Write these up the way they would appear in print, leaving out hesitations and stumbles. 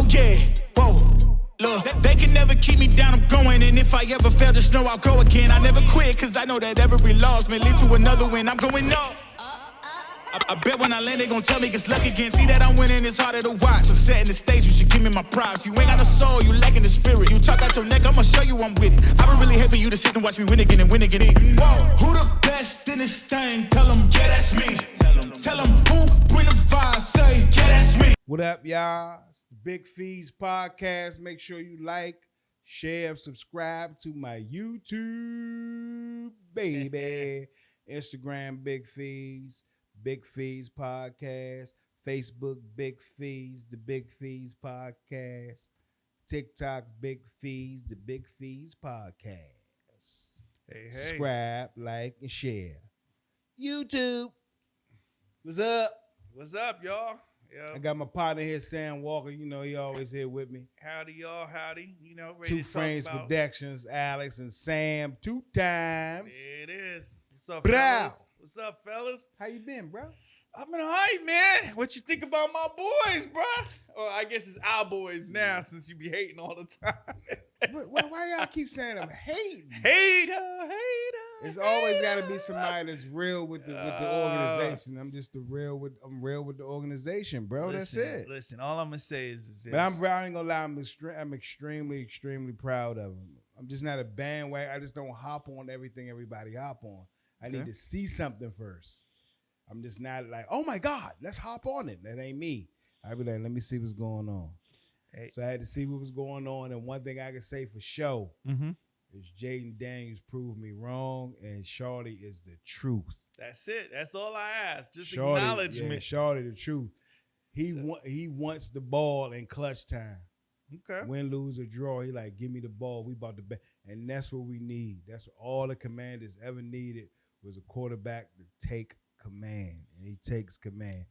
yeah, whoa. Look, they can never keep me down, I'm going. And if I ever fail, just know I'll go again. I never quit, cause I know that every loss may lead to another win. I'm going up. I bet when I land, they gon' tell me it's luck again. See that I'm winning, it's harder to watch. I'm setting the stage, you should give me my props. You ain't got no soul, you lacking the spirit. You talk out your neck, I'ma show you I'm with it. I would really hate for you to sit and watch me win again and win again. Whoa. Who the best in this thing? Tell them, yeah, that's me. Tell them who bring the vibe, say, yeah, that's me. What up, y'all? It's the Big Pheez podcast. Make sure you like, share, subscribe to my YouTube, baby. Instagram, Big Pheez. Big Pheez podcast, Facebook, Big Pheez, the Big Pheez podcast, TikTok, Big Pheez, the Big Pheez podcast. Hey. Subscribe, like, and share. YouTube. What's up? What's up, y'all? I got my partner here, Sam Walker. You know, he always here with me. Howdy, y'all. Howdy. You know, ready Two to talk Frames about... Productions, Alex and Sam, 2 times. There it is. What's up, Bro. fellas? What's up, fellas? How you been, bro? I've been all right, man. What you think about my boys, bro? Or I guess it's our boys now, since you be hating all the time. Why y'all keep saying I'm hating? Hater. It's always got to be somebody that's real with the organization. I'm real with the organization, bro. That's it. Listen, all I'm gonna say is this. But I ain't gonna lie. I'm extremely proud of him. I'm just not a bandwagon. I just don't hop on everything everybody hop on. I need to see something first. I'm just not like, oh my God, let's hop on it. That ain't me. I be like, let me see what's going on. Hey. So I had to see what was going on, and one thing I can say for sure. Is Jaden Daniels proved me wrong, and Shawty is the truth. That's it. That's all I ask. Just Shawty, acknowledgement. Yeah, Shawty, the truth. He wants the ball in clutch time. Okay. Win, lose, or draw, he like, give me the ball. We about to bet. And that's what we need. That's what all the Commanders ever needed was a quarterback to take command. And he takes command.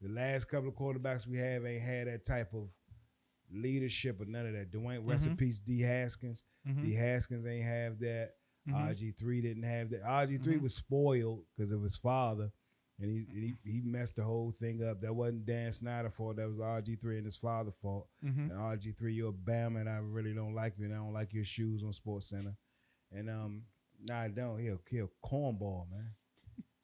The last couple of quarterbacks we have ain't had that type of leadership or none of that. Dwayne, rest in peace, D. Haskins. D. Haskins ain't have that. RG3 didn't have that. RG3 was spoiled because of his father, and he messed the whole thing up. That wasn't Dan Snyder's fault. That was RG3 and his father's fault. And RG3, you're a Bama, and I really don't like you, and I don't like your shoes on Sports Center. And nah, I don't. He'll cornball, man.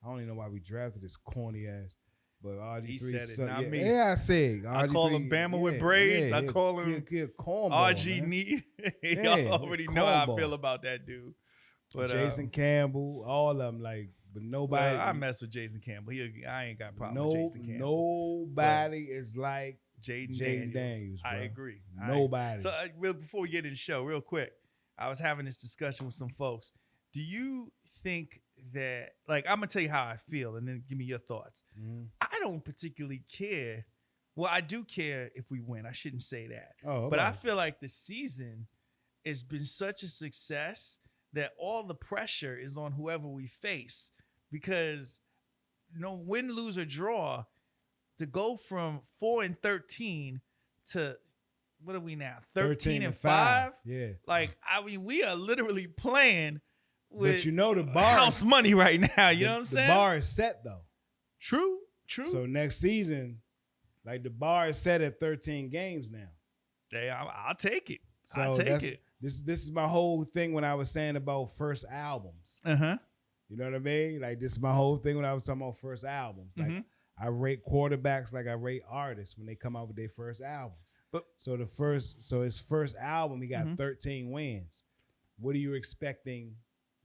I don't even know why we drafted this corny ass. But RG3 he said it, not not me. Yeah, I said. I call him Bama with braids. I call him RG Need. Y'all already know how I feel about that dude. But Jason Campbell, all of them, like, but nobody. Well, I mess with Jason Campbell. I ain't got a problem with Jason Campbell. Nobody is like Jaden Daniels. Bro. I agree. Nobody. So before we get in the show, real quick, I was having this discussion with some folks. Do you think that, like, I'm gonna tell you how I feel, and then give me your thoughts. I don't particularly care. Well, I do care if we win. I shouldn't say that. Oh, okay. But I feel like the season has been such a success that all the pressure is on whoever we face, because win, lose, or draw, to go from 4-13 to what are we now? 13-5. Yeah. Like, I mean, we are literally playing with the bar house money right now. You know what I'm saying? The bar is set though. True. So next season, like, the bar is set at 13 games now. Hey, I'll take it. So I'll take it. This is my whole thing when I was saying about first albums. You know what I mean? Like, this is my whole thing when I was talking about first albums. Like, I rate quarterbacks like I rate artists when they come out with their first albums. So his first album, he got 13 wins. What are you expecting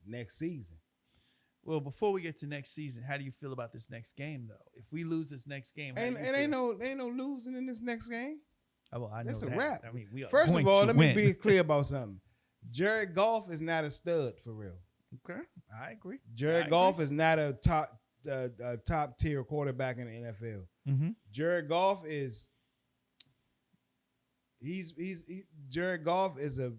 next season? Well, before we get to next season, how do you feel about this next game, though? If we lose this next game, ain't no losing in this next game. Well, I know that's a that. wrap. I mean, we are First going of all, to let win. me be clear about something. Jared Goff is not a stud for real. Okay, I agree. Jared Goff is not a top tier quarterback in the NFL. Jared Goff is Jared Goff is a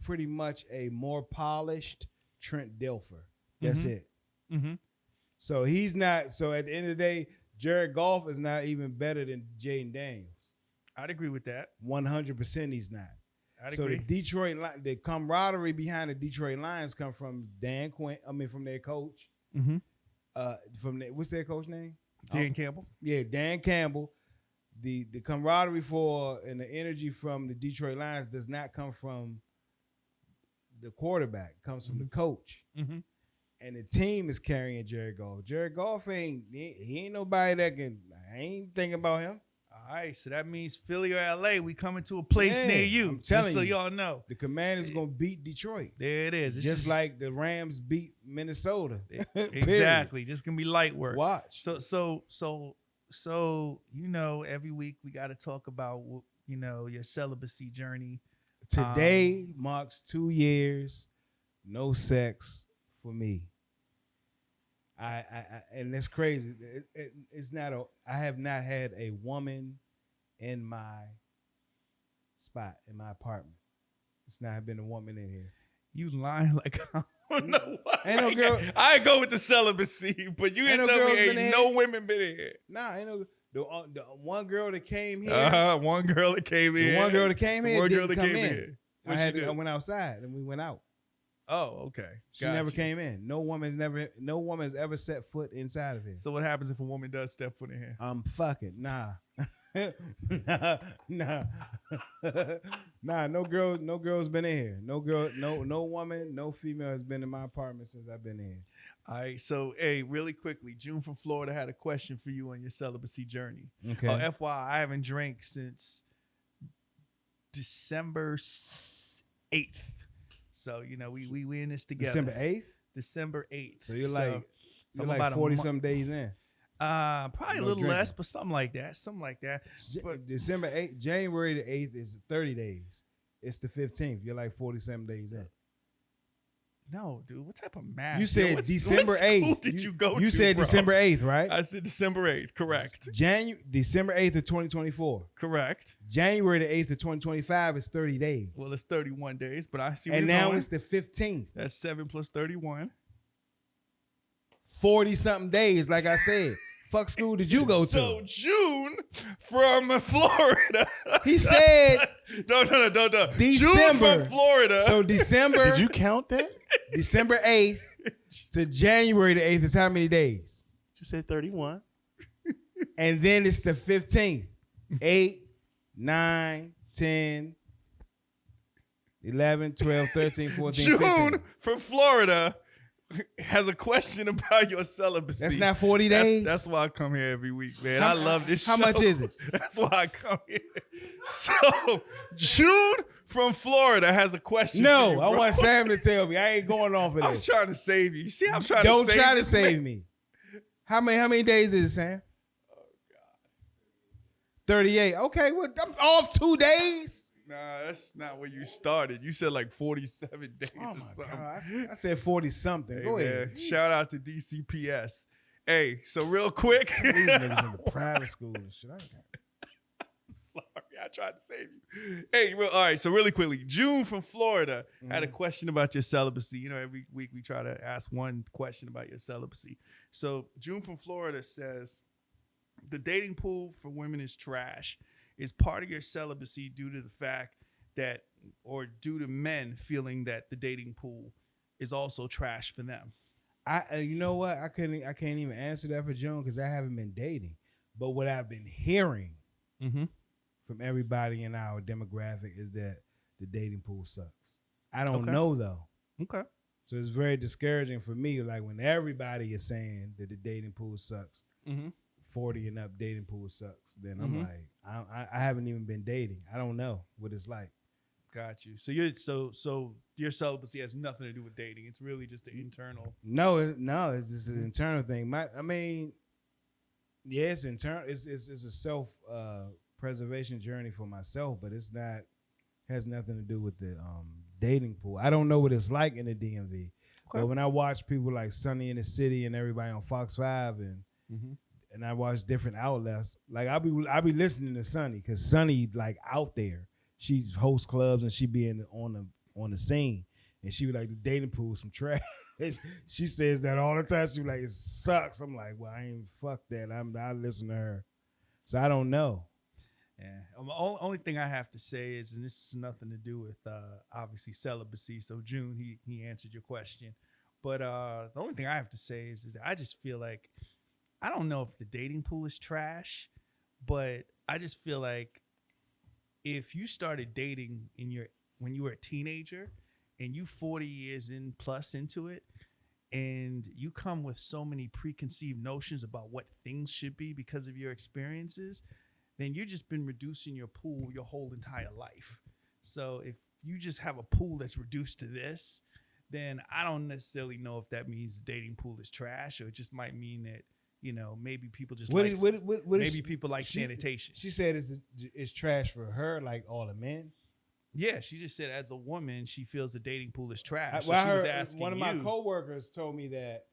pretty much a more polished Trent Dilfer. That's it. So he's not. So at the end of the day, Jared Goff is not even better than Jaden Daniels. I'd agree with that. 100% he's not. So the the camaraderie behind the Detroit Lions come from Dan Quinn. I mean, from their coach. What's their coach name? Dan Campbell. Yeah, Dan Campbell. the camaraderie for and the energy from the Detroit Lions does not come from the quarterback. It comes from the coach. Mm-hmm. And the team is carrying Jared Goff. Jared Goff he ain't nobody that can. I ain't thinking about him. All right, so that means Philly or LA, we coming to a place near you. I'm telling just so you, y'all know. The Commanders gonna beat Detroit. There it is. It's just like the Rams beat Minnesota. Exactly. Just gonna be light work. Watch. So every week we got to talk about your celibacy journey. Today marks 2 years, no sex for me. I and that's crazy. It's not I have not had a woman in my spot in my apartment. It's not been a woman in here. You lying like I don't know why. Ain't no girl. I go with the celibacy, but you ain't tell me ain't no women been in here. Nah, ain't no. The one girl that came here. One girl that came in. The one girl that came here. One girl didn't that come came in. in. I went outside and we went out. Oh, okay. She never came in. No woman's ever set foot inside of here. So what happens if a woman does step foot in here? I'm fucking nah. nah. No girl's been in here. No woman, no female has been in my apartment since I've been in here. All right, so really quickly, June from Florida had a question for you on your celibacy journey. Okay. FYI, I haven't drank since December 8th. So we in this together. December 8th? December 8th. So you're like 40 some days in. Probably a little less, but something like that. But December 8th, January the 8th is 30 days. It's the 15th. You're like 47 days in. No, dude. What type of math? You said December 8th. Did you go? You said bro? December 8th, right? I said December 8th. Correct. December 8th of 2024. Correct. January the 8th of 2025 is 30 days. Well, it's 31 days, but I see. And now it's the 15th. That's 7 plus 31. 40 something days, like I said. Fuck school did you go to? So June from Florida. He said. Don't. December. June from Florida. So December. Did you count that? December 8th to January the 8th is how many days? You said 31. And then it's the 15th. 8, 9, 10, 11, 12, 13, 14, June 15. from Florida has a question about your celibacy. That's not 40 days? That's why I come here every week, man. I love this show. How much is it? That's why I come here. So, June from Florida has a question for you, I bro. want Sam to tell me. I ain't going on for I'm this. trying to save you. You see, I'm trying Don't to save try to this save man. me. How many days is it, Sam? Oh, God. 38. Okay, well, I'm off 2 days. Nah, that's not where you started. You said like 47 days Oh or my something. God. I said 40 something. Hey, Go man, ahead. shout out to DCPS. Hey, so real quick. These niggas in the private school and shit. I'm sorry, I tried to save you. Hey, all right, so really quickly, June from Florida had a question about your celibacy. Every week we try to ask one question about your celibacy. So June from Florida says, the dating pool for women is trash. Is part of your celibacy due to the fact that, or due to men feeling that the dating pool is also trash for them? You know what? I can't even answer that for June because I haven't been dating. But what I've been hearing from everybody in our demographic is that the dating pool sucks. I don't know though. Okay. So it's very discouraging for me. Like when everybody is saying that the dating pool sucks. 40 and up dating pool sucks. Then I'm like, I haven't even been dating. I don't know what it's like. Got you. So your celibacy has nothing to do with dating. It's really just an internal. No, it's just an internal thing. It's internal. It's a self preservation journey for myself, but it's not has nothing to do with the dating pool. I don't know what it's like in the DMV. But when I watch people like Sunny in the City and everybody on Fox 5 and I watch different outlets, like I be listening to Sunny because Sunny like out there. She hosts clubs and she be on the scene, and she be like, the dating pool is some trash. She says that all the time. She be like, it sucks. I'm like, well, I ain't fuck that. I listen to her, so I don't know. Yeah. The only thing I have to say is, and this has nothing to do with obviously celibacy. So June, he answered your question, but the only thing I have to say is I just feel like I don't know if the dating pool is trash, but I just feel like if you started dating when you were a teenager and you 40 years in plus into it, and you come with so many preconceived notions about what things should be because of your experiences, then you've just been reducing your pool your whole entire life. So if you just have a pool that's reduced to this, then I don't necessarily know if that means the dating pool is trash, or it just might mean that, maybe people just people like sanitation. She said it's trash for her, like all the men. Yeah, she just said as a woman, she feels the dating pool is trash. Well, I heard one of my coworkers told me that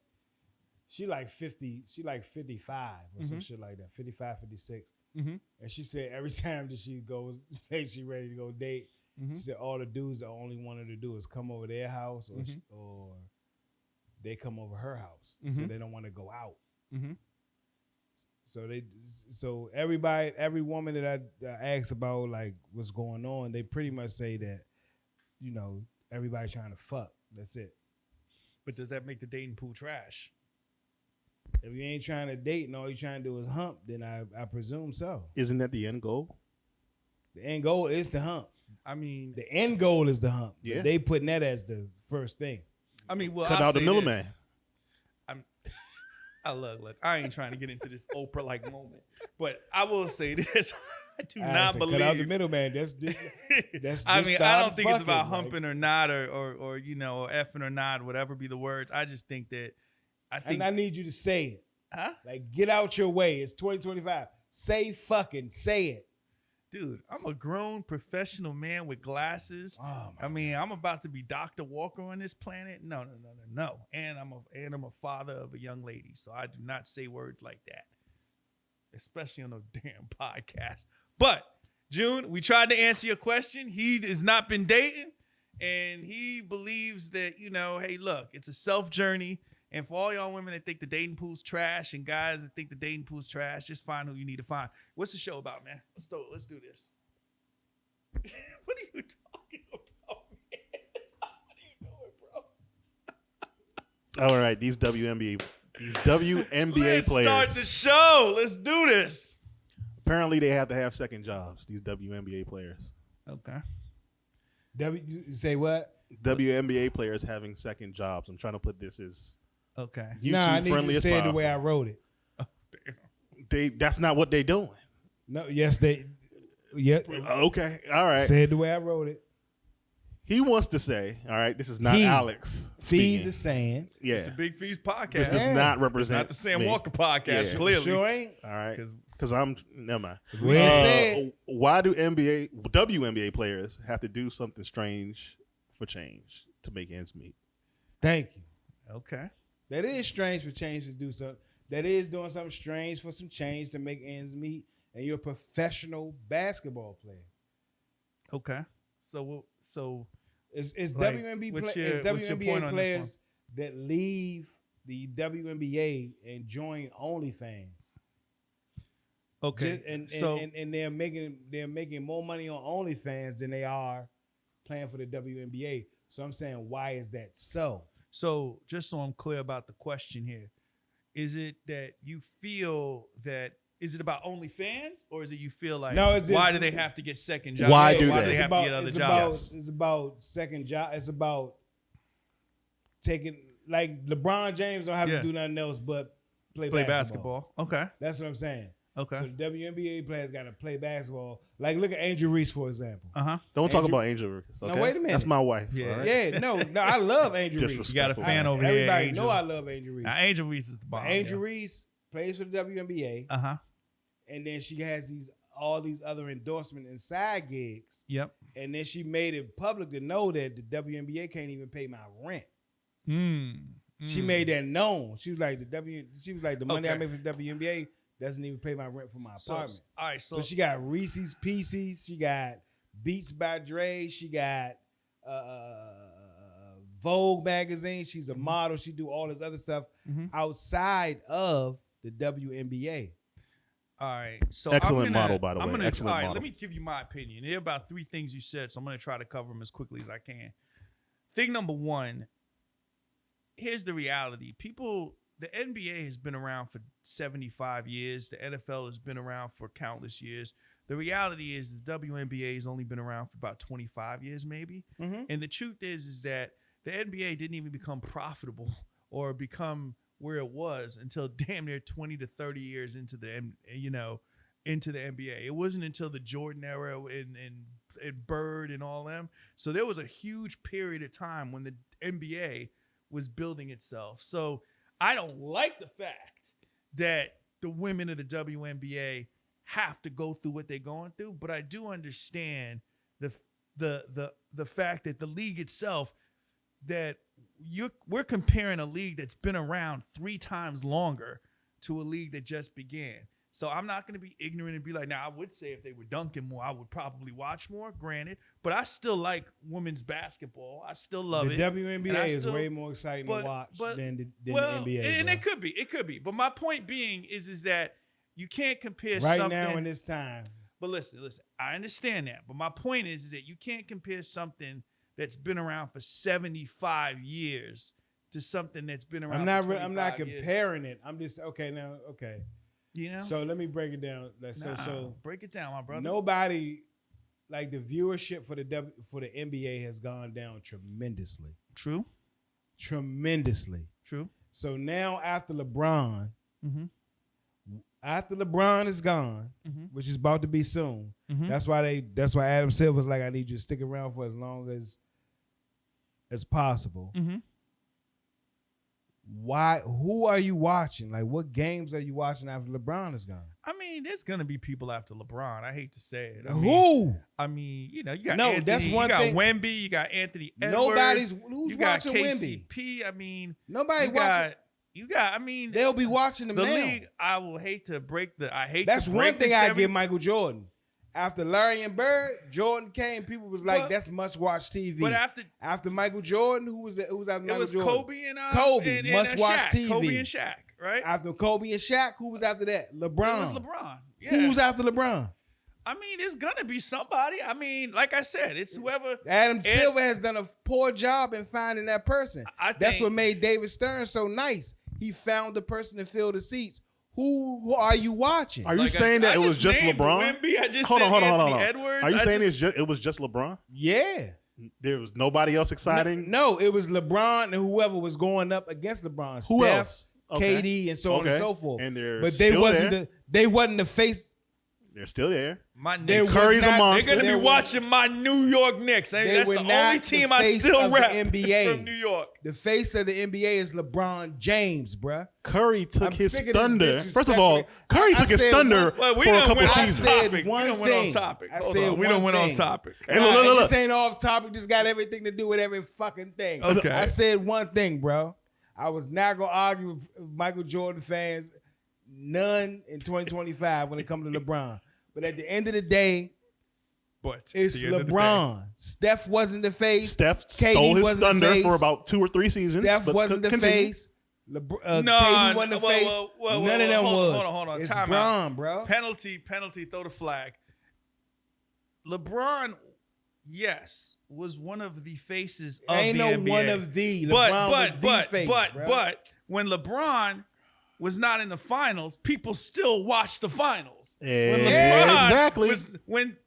she like 50, she like 55 or some shit like that, 55, 56. And she said every time that she goes, she ready to go date, she said all the dudes that only wanted to do is come over their house or they come over her house. So they don't want to go out. So every woman that I ask about like what's going on, they pretty much say that, everybody trying to fuck. That's it. But does that make the dating pool trash? If you ain't trying to date and all you're trying to do is hump, then I presume so. Isn't that the end goal? The end goal is to hump. I mean, the end goal is to hump. Yeah. They putting that as the first thing. I mean, well, cut out the middleman. Look, I ain't trying to get into this Oprah-like moment, but I will say this. I do not believe. Cut out the middleman. That's I mean, I don't think it's about humping or not, or effing or not, whatever be the words. I just think that I need you to say it. Huh? Like, get out your way. It's 2025. Say it. Dude, I'm a grown professional man with glasses. Oh, I mean, I'm about to be Dr. Walker on this planet. No. And I'm a father of a young lady, so I do not say words like that, especially on a damn podcast. But June, we tried to answer your question. He has not been dating, and he believes that hey, look, it's a self journey. And for all y'all women that think the dating pool's trash and guys that think the dating pool's trash, just find who you need to find. What's the show about, man? Let's do this. What are you talking about, man? What are you doing, bro? All right, these WNBA Let's players. start the show. Let's do this. Apparently, they have to have second jobs. These WNBA players. Okay. You say what? WNBA players having second jobs. I'm trying to put this as okay. I need you to say it the way I wrote it. Oh, damn. That's not what they doing. No, yes, they. Yeah. Okay. All right. Say it the way I wrote it. He wants to say, all right, this is not Alex. Pheez is saying. Yeah. It's a Big Pheez podcast. This does not represent not the Sam me. Walker podcast, Yeah. clearly. Sure ain't. All right. Because I'm, never mind. Said. Why do WNBA players have to do something strange for change to make ends meet? Thank you. Okay. That is strange for change to do something. That is doing something strange for some change to make ends meet. And you're a professional basketball player. Okay. So it's like, WNBA players that leave the WNBA and join OnlyFans. Okay. And they're making more money on OnlyFans than they are playing for the WNBA. So I'm saying, why is that so? So just so I'm clear about the question here, is it that you feel that is it about OnlyFans, or is it you feel like why do they have to get second jobs? Why do they they have to get other jobs? It's about second job. It's about taking, like, LeBron James don't have to do nothing else but play basketball. Okay. That's what I'm saying. Okay. So the WNBA players got to play basketball. Like, look at Angel Reese, for example. Don't talk about Angel Reese. Okay? No, wait a minute. That's my wife. Yeah. Right? Yeah, no, I love Angel Reese. You got a fan over here. Everybody Angel. know I love Angel Reese. Now, Angel Reese is the bomb. Angel Reese plays for the WNBA. And then she has all these other endorsement and side gigs. Yep. And then she made it public to know that the WNBA can't even pay my rent. She made that known. She was like the money I make from the WNBA doesn't even pay my rent for my apartment. All right. So she got Reese's Pieces. She got Beats by Dre. She got Vogue magazine. She's a model. She do all this other stuff outside of the WNBA. All right. So excellent model, by the way. Excellent all right, model. let me give you my opinion. There are about 3 things you said, so I'm going to try to cover them as quickly as I can. Thing number 1, here's the reality. The NBA has been around for 75 years. The NFL has been around for countless years. The reality is the WNBA has only been around for about 25 years, maybe. Mm-hmm. And the truth is that the NBA didn't even become profitable or become where it was until damn near 20 to 30 years into the into the NBA. It wasn't until the Jordan era and Bird and all them. So there was a huge period of time when the NBA was building itself. So I don't like the fact that the women of the WNBA have to go through what they're going through, but I do understand the fact that the league itself, that we're comparing a league that's been around 3 times longer to a league that just began. So I'm not going to be ignorant and be like, now I would say if they were dunking more, I would probably watch more, granted, but I still like women's basketball. I still love it. The WNBA is way more exciting to watch than the NBA. And it could be. But my point being is that you can't compare right something. now in this time. But listen, I understand that. But my point is that you can't compare something that's been around for 75 years to something that's been around for 25 I'm not years. comparing it. I'm just, okay. You know? So let me break it down. So break it down, my brother. Nobody, like the viewership for the NBA has gone down tremendously. True. Tremendously. True. So now after LeBron, Mm-hmm. after LeBron is gone, Mm-hmm. which is about to be soon, Mm-hmm. that's why Adam Silver was like, I need you to stick around for as long as possible. Mm-hmm. Why? Who are you watching? Like, what games are you watching after LeBron is gone? I mean, there's gonna be people after LeBron. I hate to say it. Who? I mean, you got No, Anthony, that's one you got thing. Wemby, you got Anthony Edwards. Who's you got watching Wemby? KCP. I mean, Nobody watching. I mean, They'll be watching them the now. league. I will hate to break the. That's one thing I give Michael Jordan. After Larry and Bird, Jordan came. People was like, "That's must-watch TV." But after Michael Jordan, who was after Michael Jordan? It was Kobe and Kobe, and must-watch Shaq. TV. Kobe and Shaq, right? After Kobe and Shaq, who was after that? LeBron. It was LeBron. Yeah. Who's after LeBron? I mean, it's gonna be somebody. I mean, like I said, it's whoever. Adam Silver has done a poor job in finding that person. That's think, what made David Stern so nice. He found the person to fill the seats. Who are you watching? Are you saying that it was just LeBron? Wemby, I just Hold on. Edwards. Are you saying it was just LeBron? Yeah. There was nobody else exciting? No, it was LeBron and whoever was going up against LeBron. Who Steph, else? Okay. KD, and so on and so forth. And they're but they still wasn't there. they wasn't the face. They're still there. My There Knicks. was Curry's a not- monster. They're gonna there be was- watching my New York Knicks. I mean, They that's were the not only the team I face still of the rep NBA. from New York. The face of the NBA is LeBron James, bruh. Curry took I'm his sick of this thunder. disrespect. First of all, Curry I took his said thunder one- Well, we for a done couple went off seasons. I said topic. one We done went off thing. topic. I Hold said on. We one done went off thing. topic. Hey, Nah, look. This ain't off topic. This got everything to do with every fucking thing. Okay. I said one thing, bro. I was not gonna argue with Michael Jordan fans. None in 2025 when it comes to LeBron. But at the end of the day, But it's the end of the LeBron. Steph wasn't the face. Steph KD stole his wasn't the thunder face. for about 2 or 3 seasons. Steph but wasn't the continue. face. No, KD wasn't the face. None of them was. Hold on. It's Time LeBron, out. bro. Penalty. Throw the flag. LeBron, yes, was one of the faces of Ain't the no NBA. one of the. LeBron was the face, bro. but when LeBron was not in the finals, people still watched the finals. When Yeah, LeBron exactly. was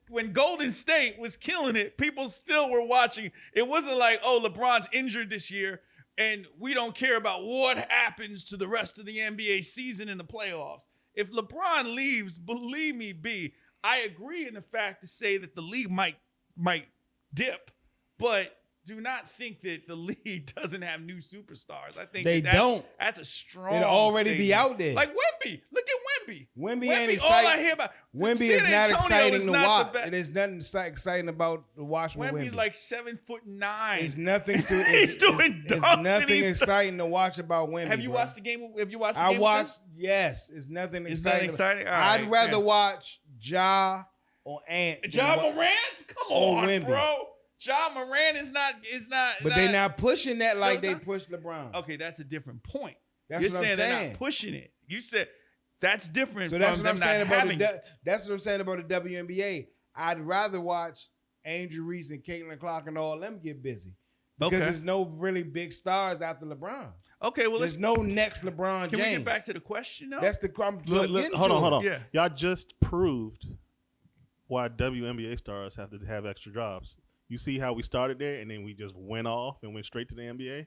when Golden State was killing it, people still were watching. It wasn't like, oh, LeBron's injured this year, and we don't care about what happens to the rest of the NBA season and the playoffs. If LeBron leaves, believe me, B, I agree in the fact to say that the league might dip, but do not think that the league doesn't have new superstars. I think They don't. That's a strong. It'll already be statement. out there. Like Wemby. Look at Wemby. Wemby ain't all I exciting. hear about Wemby is San not Antonio exciting is to not watch. the best. It is nothing exciting about the watch with Wemby's Wemby. like 7'9". It's nothing to. He's It's doing dunks and nothing he's- exciting to watch about Wemby. Have you bro. watched the game? Have you watched the I game? watched. Yes, it's nothing It's not exciting. exciting? All I'd right, rather yeah. watch Ja or Ant. than John wa- Morant? Come or on, Wemby. bro. John Morant is not. But they're not pushing that like they Showtime? push LeBron. Okay, that's a different point. That's You're what I'm saying they're saying. not pushing it. You said that's different So from that's what them I'm not saying about having it. that's what I'm saying about the WNBA. I'd rather watch Angel Reese and Caitlin Clark and all them get busy because Okay. there's no really big stars after LeBron. Okay, well, There's no next LeBron Can James. we get back to the question now? That's the I'm Look, getting hold to on. it. Yeah. Y'all just proved why WNBA stars have to have extra jobs. You see how we started there, and then we just went off and went straight to the NBA.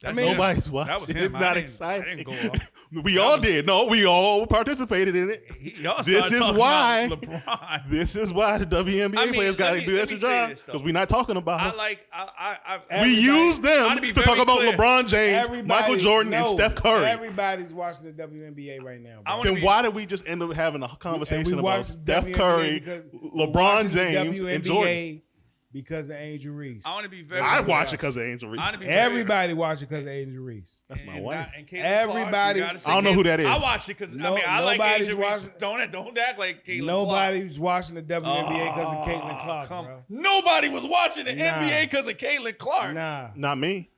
Nobody's watching. That was him. It's not exciting. I didn't go off. We all did. No, we all participated in it. Y'all This started is talking why. about LeBron. This is why the WNBA players got to do extra jobs because we're not talking about them. We use them to talk about LeBron James, Michael Jordan, and Steph Curry. Everybody's watching the WNBA right now. Bro. Then why did we just end up having a conversation about Steph WNBA Curry, LeBron the James, and Jordan? Because of Angel Reese. I want to be very. I watch it because of Angel Reese. Everybody watch it because of Angel Reese. That's my wife. Everybody. I don't know who that is. I watch it because I like Angel Reese. Don't act like Caitlin Nobody's Clark. watching the WNBA because of Caitlin Clark, bro. Nobody was watching the NBA because of Caitlin Clark. Nah, not me.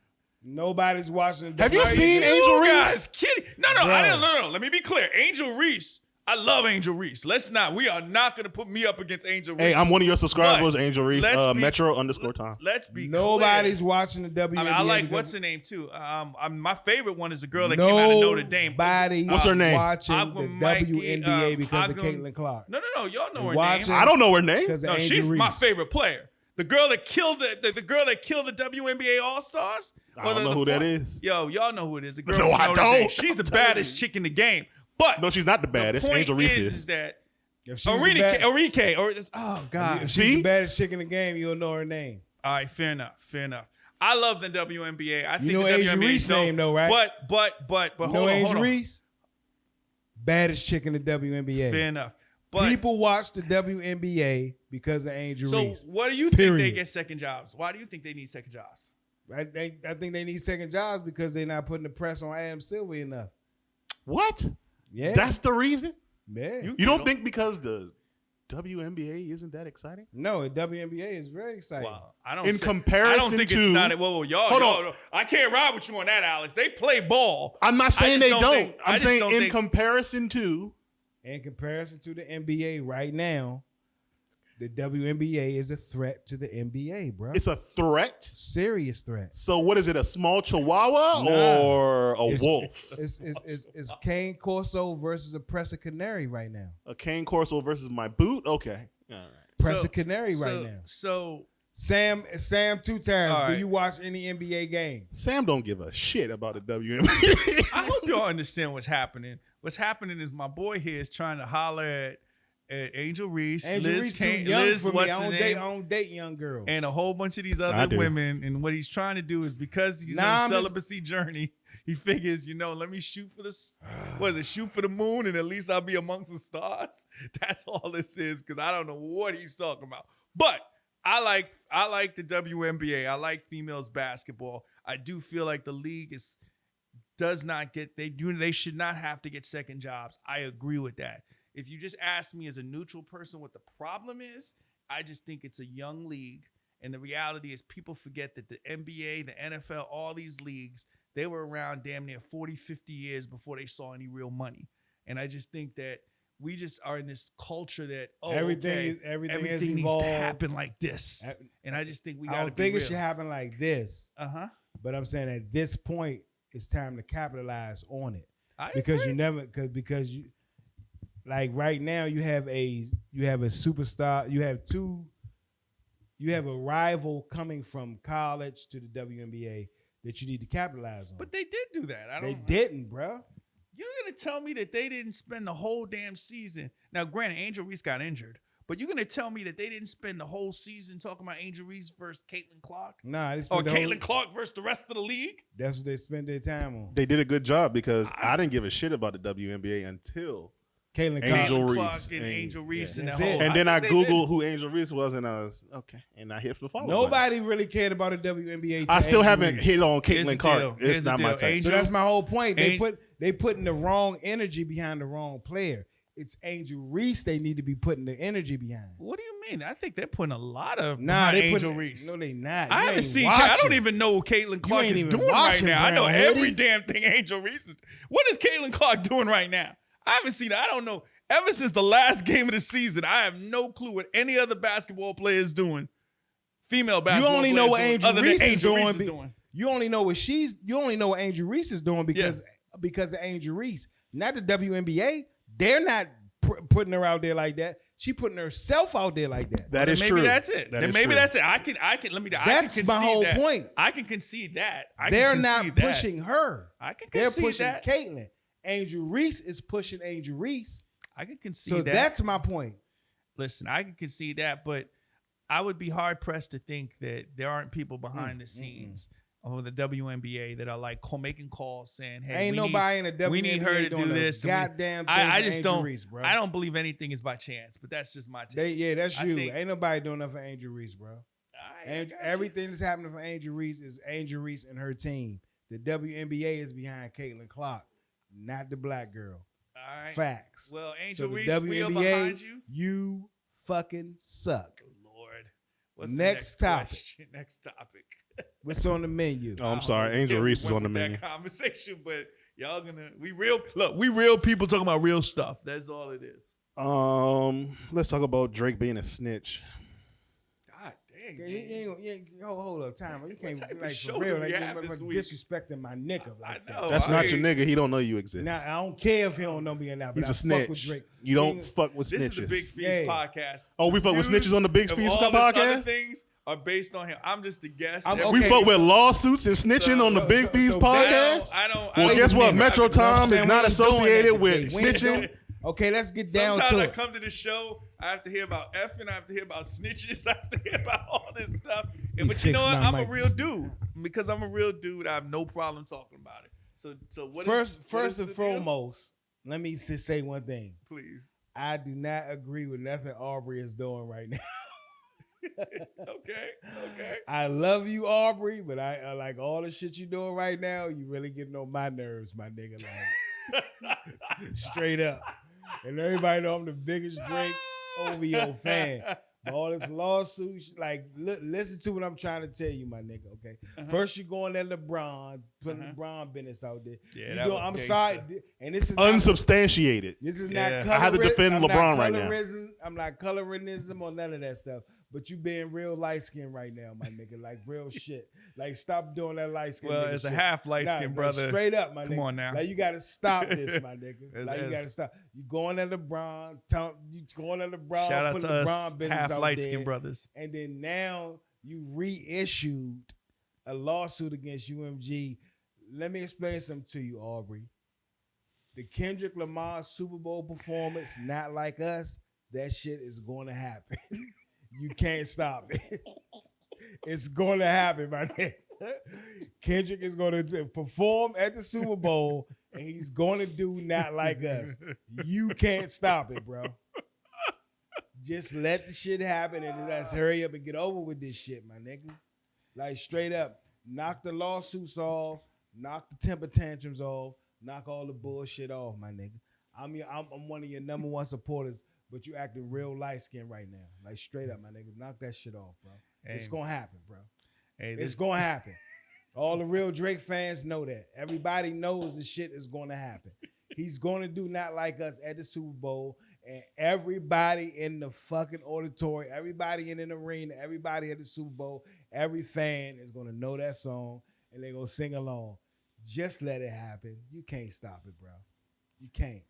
Nobody's watching the Have WNBA. you seen Angel Reese? Guys, kidding? No. I didn't. No. Let me be clear. Angel Reese. I love Angel Reese. We are not going to put me up against Angel Reese. Hey, I'm one of your subscribers, Angel Reese. Metro_time. Let's be Nobody's clear. watching the WNBA. I like what's her name too. My favorite one is a girl that came out of Notre Dame. What's her name? Watching the WNBA because of Caitlin Clark. No. Y'all know her name. I don't know her name. No, she's my favorite player. The girl that killed the girl that killed the WNBA All Stars. I don't know who that is. Yo, y'all know who it is. The girl No, I don't. She's the baddest chick in the game. But no, she's not the baddest. Angel Reese is that Enrique, oh God, if she's the baddest chick in the game, you'll know her name. All right, fair enough. I love the WNBA. I think you know the Angel WNBA Reese name though, right? But you know Angel Reese, baddest chick in the WNBA. Fair enough. But people watch the WNBA because of Angel Reese. So what do you think they get second jobs? Why do you think they need second jobs? I think they need second jobs because they're not putting the press on Adam Silver enough. What? Yeah, that's the reason. Yeah, you don't think because the WNBA isn't that exciting? No, the WNBA is very exciting. Well, I don't think it's not. Whoa, y'all. I can't ride with you on that, Alex. They play ball. I'm not saying they don't. I'm saying in comparison to the NBA right now, the WNBA is a threat to the NBA, bro. It's a threat? Serious threat. So what is it, a small chihuahua or a wolf? It's Cane Corso versus a Pressa Canary right now. A Cane Corso versus my boot? Okay. All right. Pressa Canary right now. So Sam 2 times. Right. Do you watch any NBA game? Sam don't give a shit about the WNBA. I hope y'all understand what's happening. What's happening is my boy here is trying to holler at Angel Reese, Liz Kane, Liz, what's her name? I don't date young girls. And a whole bunch of these other women. And what he's trying to do is because he's on a celibacy journey, he figures, let me shoot for shoot for the moon, and at least I'll be amongst the stars. That's all this is, because I don't know what he's talking about. But I like the WNBA. I like females basketball. I do feel like the league they should not have to get second jobs. I agree with that. If you just ask me as a neutral person what the problem is, I just think it's a young league. And the reality is people forget that the NBA, the NFL, all these leagues, they were around damn near 40, 50 years before they saw any real money. And I just think that we just are in this culture that, everything needs to happen like this. And I just think we got to be I don't think it should happen like this. But I'm saying at this point, it's time to capitalize on it. Because like right now, you have a superstar. You have a rival coming from college to the WNBA that you need to capitalize on. But they did do that. They didn't, bro. You're gonna tell me that they didn't spend the whole damn season? Now, granted, Angel Reese got injured, but you're gonna tell me that they didn't spend the whole season talking about Angel Reese versus Caitlin Clark? Nah, Caitlin Clark versus the rest of the league? That's what they spend their time on. They did a good job because I didn't give a shit about the WNBA until Caitlin Clark and Angel Reese and the whole. And then I Googled who Angel Reese was, and I was okay. And I hit the follow. Nobody really cared about the WNBA. I still haven't hit on Caitlin Clark. It's not my type. So that's my whole point. They putting the wrong energy behind the wrong player. It's Angel Reese they need to be putting the energy behind. What do you mean? I think they're putting a lot of Angel Reese. No, they not. I haven't seen. I don't even know what Caitlin Clark is doing right now. I know every damn thing Angel Reese is. What is Caitlin Clark doing right now? I haven't seen it. I don't know. Ever since the last game of the season, I have no clue what any other basketball player is doing. Female basketball. You only know what Angel Reese is doing. You only know what Angel Reese is doing because of Angel Reese. Not the WNBA. They're not putting her out there like that. She putting herself out there like that. That is true. Maybe that's it. Then maybe that's it. I can. That's my whole point. I can concede that. They're not pushing her. I can They're concede pushing that. Caitlyn. Angel Reese is pushing Angel Reese. I can concede so that. That's my point. Listen, I can concede that, but I would be hard pressed to think that there aren't people behind the scenes of the WNBA that are like making calls saying, "Hey, ain't nobody in the WNBA we need her to do this." Goddamn, I just Angel don't. Reese, bro. I don't believe anything is by chance, but that's just my take. That's you. Ain't nobody doing nothing for Angel Reese, bro. Everything that's happening for Angel Reese is Angel Reese and her team. The WNBA is behind Caitlin Clark, not the black girl. All right. Facts. Well, Angel so Reese, WNBA, we are behind you. You fucking suck. Lord. What's next topic? Next topic. What's on the menu? Oh, I'm sorry. Angel Reese is on the menu. That conversation, but y'all we real people talking about real stuff. That's all it is. Let's talk about Drake being a snitch. God dang. Hold up, time. You can't like for real. Like disrespecting my nigga like that. That's not your nigga. He don't know you exist. Now I don't care if he don't know me or not. But he's a snitch. Fuck with Drake. You don't fuck with snitches. This is the Big Pheez podcast. Oh, we fuck with snitches on the Big Pheez podcast. Other things are based on him. I'm just a guest. We fuck with lawsuits and snitching on the Big Pheez podcast. I don't. Well, guess what? Metro Time is not associated with snitching. Okay, let's get down to it. Sometimes I come to the show, I have to hear about effing, I have to hear about snitches, I have to hear about all this stuff. But you know what? I'm a real dude. Because I'm a real dude, I have no problem talking about it. So what first and foremost, let me just say one thing. Please. I do not agree with nothing Aubrey is doing right now. Okay. I love you, Aubrey, but I like all the shit you doing right now. You really getting on my nerves, my nigga. Like straight up. And everybody know I'm the biggest Drake OVO fan. But all this lawsuit, like, listen to what I'm trying to tell you, my nigga, okay? First, you going at LeBron, putting LeBron business out there. Yeah, I'm sorry. And this is unsubstantiated. This is not colorism. I have to defend LeBron right now. I'm not colorism or none of that stuff. But you being real light skinned right now, my nigga. Like real shit. Like stop doing that light skin. Well, it's a half light skin, brother. Straight up, my nigga. Come on now. Like you gotta stop this, my nigga. Like you gotta stop. You going at LeBron, you going at LeBron, shout out putting to LeBron us, business half out light there. skin brothers. And then now you reissued a lawsuit against UMG. Let me explain something to you, Aubrey. The Kendrick Lamar Super Bowl performance, Not Like Us, that shit is going to happen. You can't stop it. It's going to happen, my nigga. Kendrick is going to perform at the Super Bowl, and he's going to do Not Like Us. You can't stop it, bro. Just let the shit happen, and let's hurry up and get over with this shit, my nigga. Like, straight up, knock the lawsuits off, knock the temper tantrums off, knock all the bullshit off, my nigga. I'm one of your number one supporters. But you acting real light skinned right now. Like straight up, my nigga. Knock that shit off, bro. Hey, it's gonna happen, bro. Hey, it's gonna happen. All the real Drake fans know that. Everybody knows the shit is gonna happen. He's gonna do Not Like Us at the Super Bowl. And everybody in the fucking auditorium, everybody in an arena, everybody at the Super Bowl, every fan is gonna know that song and they're gonna sing along. Just let it happen. You can't stop it, bro. You can't.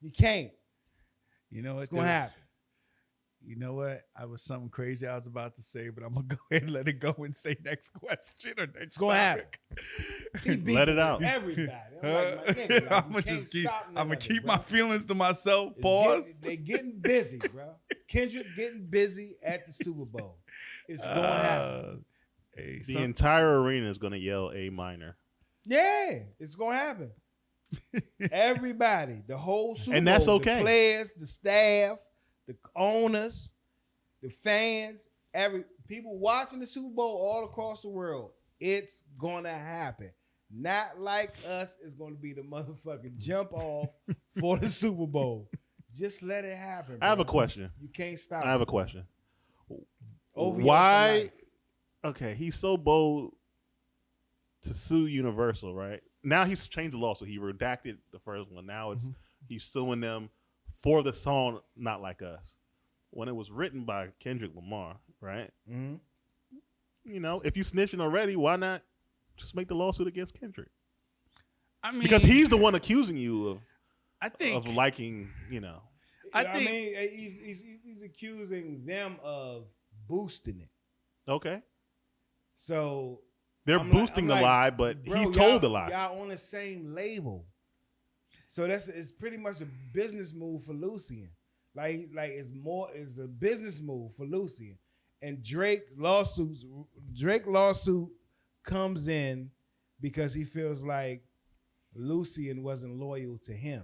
You can't. You know what? It's gonna happen. You know what? I was something crazy I was about to say, but I'm gonna go ahead and let it go and say next question or next topic. Let it out. Everybody. I'm gonna keep my feelings to myself. Pause. They're getting busy, bro. Kendrick getting busy at the Super Bowl. It's gonna happen. The entire arena is gonna yell A minor. Yeah, it's gonna happen. Everybody, the whole Super Bowl, and that's okay. The players, the staff, the owners, the fans, people watching the Super Bowl all across the world. It's gonna happen. Not Like Us is gonna be the motherfucking jump off for the Super Bowl. Just let it happen. Bro. I have a question. You can't stop. I have a question. Why? Okay, he's so bold to sue Universal, right? Now he's changed the law, so he redacted the first one. Now it's he's suing them for the song "Not Like Us" when it was written by Kendrick Lamar, right? Mm-hmm. You know, if you snitching already, why not just make the lawsuit against Kendrick? I mean, because he's the one accusing you of, I think, of liking, you know. he's accusing them of boosting it. Okay. So They're boosting the lie, but he told the lie. Y'all on the same label. So it's pretty much a business move for Lucien. Like it's a business move for Lucien. And Drake lawsuit comes in because he feels like Lucien wasn't loyal to him.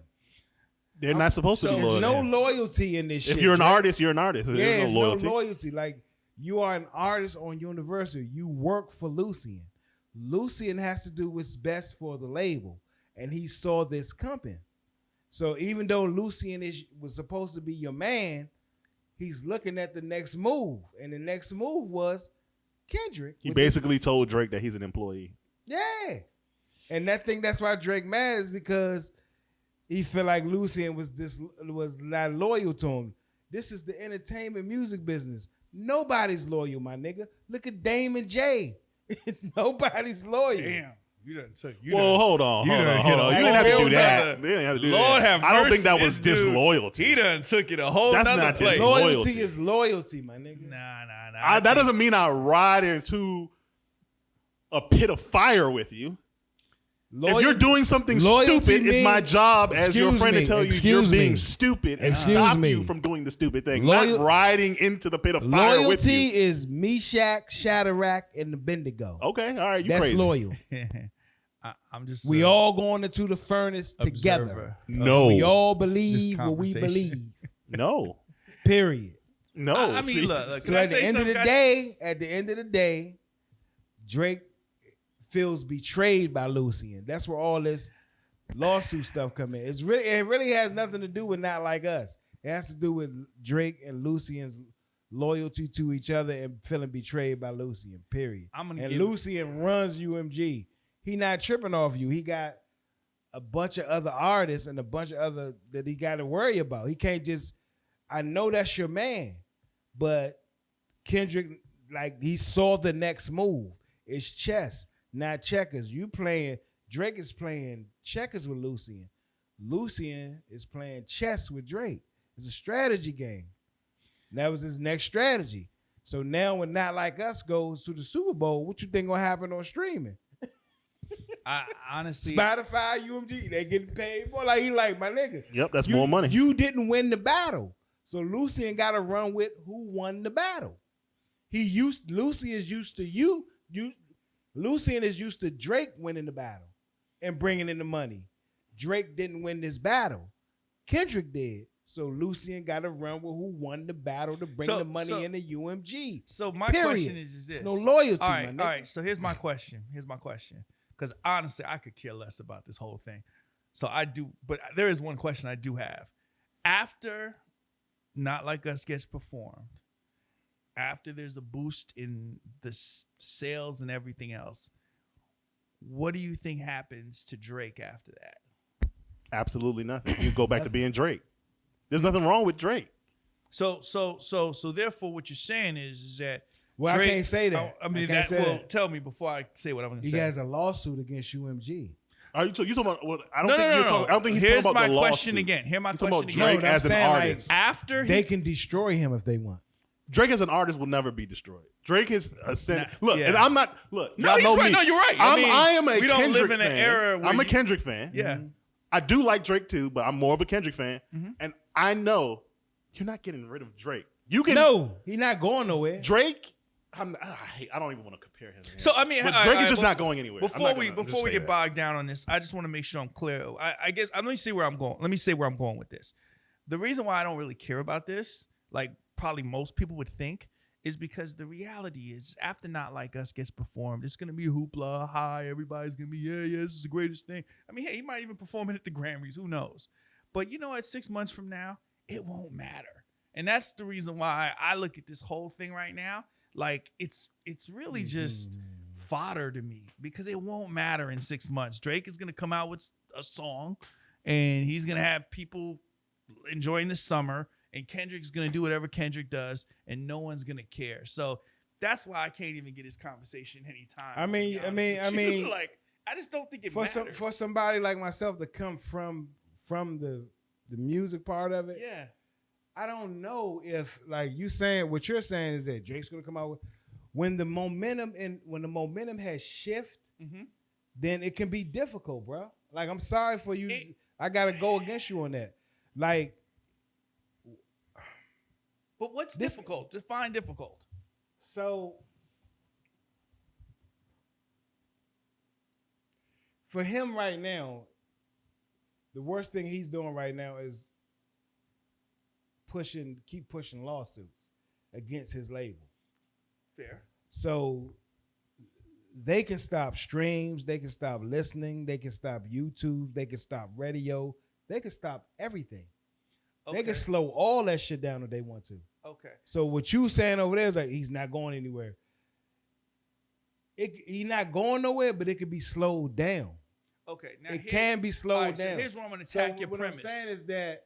They're not supposed to be loyal. There's no loyalty in this shit. If you're an artist, you're an artist. There's no loyalty. No loyalty. Like, you are an artist on Universal. You work for Lucien. Lucien has to do what's best for the label. And he saw this coming. So even though Lucien was supposed to be your man, he's looking at the next move. And the next move was Kendrick. He basically told Drake that he's an employee. Yeah. And that's why Drake mad, is because he feel like Lucien was not loyal to him. This is the entertainment music business. Nobody's loyal, my nigga. Look at Dame and Jay. Nobody's loyal. Damn. You done took. Hold on. You didn't have to do that. You didn't have to do Lord that. have mercy. I don't think that was disloyalty. He done took it a whole That's nother not place. Loyalty is loyalty, my nigga. Nah. That doesn't mean I ride into a pit of fire with you. If you're doing something stupid, it's my job as your friend to tell you you're being stupid and stop you from doing the stupid thing. Not riding into the pit of fire with you. Loyalty is Meshach, Shadrach, and the Bendigo. Okay, all right, you That's crazy. loyal. I'm just. We all going into the furnace together. No. We all believe what we believe. No. Period. No. I mean, look. So at the end of the day, Drake feels betrayed by Lucien. That's where all this lawsuit stuff come in. It really has nothing to do with Not Like Us. It has to do with Drake and Lucien's loyalty to each other and feeling betrayed by Lucien. Period. Lucien runs UMG. He not tripping off you. He got a bunch of other artists and a bunch of other that he got to worry about. He can't just. I know that's your man, but Kendrick, like, he saw the next move. It's chess, not checkers. Drake is playing checkers with Lucien. Lucien is playing chess with Drake. It's a strategy game. And that was his next strategy. So now when Not Like Us goes to the Super Bowl, what you think gonna happen on streaming? I honestly, Spotify, UMG, they getting paid more. Like, he like, my nigga. Yep, that's more money. You didn't win the battle. So Lucien got to run with who won the battle. Lucien is used to Lucien is used to Drake winning the battle and bringing in the money. Drake didn't win this battle. Kendrick did. So Lucien got to run with who won the battle to bring the money into UMG. So my question is this. There's no loyalty, all right, my nigga. All right, so here's my question. Because honestly, I could care less about this whole thing. So I do, but there is one question I do have. After Not Like Us gets performed, after there's a boost in the sales and everything else, what do you think happens to Drake after that? Absolutely nothing. You go back to being Drake. There's nothing wrong with Drake. So therefore, what you're saying is that. Well, Drake, I can't say that. I mean, tell me before I say what I'm going to say. He has a lawsuit against UMG. Are you talking about? Well, I don't No, think no, you're no. talking. I don't think he's Here's talking about my the question lawsuit. again. Here's my He's question talking about again. Drake No, I'm as an saying, like, artist. After They can destroy him if they want. Drake as an artist will never be destroyed. Drake is ascended. Look, yeah. and I'm not. Look, No, y'all he's know right. me. No, you're right. I am a we don't Kendrick live in an fan. era where I'm a you- Kendrick fan. Yeah. I do like Drake too, but I'm more of a Kendrick fan. Mm-hmm. And I know you're not getting rid of Drake. You can. No, he's not going nowhere. Drake. I don't even want to compare him. So I mean, but all Drake right, is just well, not going anywhere. Before we get bogged down on this, I just want to make sure I'm clear. I guess let me see where I'm going. Let me say where I'm going with this. The reason why I don't really care about this, like probably most people would think, is because the reality is after Not Like Us gets performed, it's gonna be hoopla, hi, everybody's gonna be yeah, this is the greatest thing. I mean, hey, he might even perform it at the Grammys, who knows? But you know, at 6 months from now, it won't matter, and that's the reason why I look at this whole thing right now. Like it's really just fodder to me because it won't matter in 6 months. Drake is gonna come out with a song, and he's gonna have people enjoying the summer, and Kendrick's gonna do whatever Kendrick does, and no one's gonna care. So that's why I can't even get this conversation anytime. I mean, like I just don't think it for matters. for somebody like myself to come from the music part of it. Yeah. I don't know if like you saying what you're saying is that Drake's gonna come out with when the momentum has shift, then it can be difficult, bro. Like I'm sorry for you. I gotta go against you on that. Like, but what's difficult? Define difficult. So for him right now, the worst thing he's doing right now is keep pushing lawsuits against his label. Fair. So they can stop streams, they can stop listening, they can stop YouTube, they can stop radio, they can stop everything. Okay. They can slow all that shit down if they want to. Okay. So what you saying over there is like he's not going anywhere. He's not going nowhere, but it could be slowed down. Okay. Now it can be slowed down. So here's where I'm going to attack your premise. What I'm saying is that,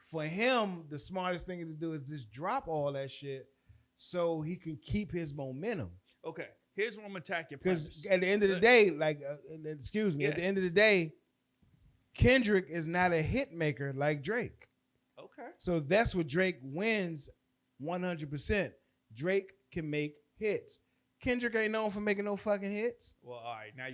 for him, the smartest thing to do is just drop all that shit so he can keep his momentum. Okay. Here's where I'm going to attack your premise. Because at the end of the day, at the end of the day, Kendrick is not a hit maker like Drake. Okay. So that's what Drake wins 100%. Drake can make hits. Kendrick ain't known for making no fucking hits. Well, all right. Now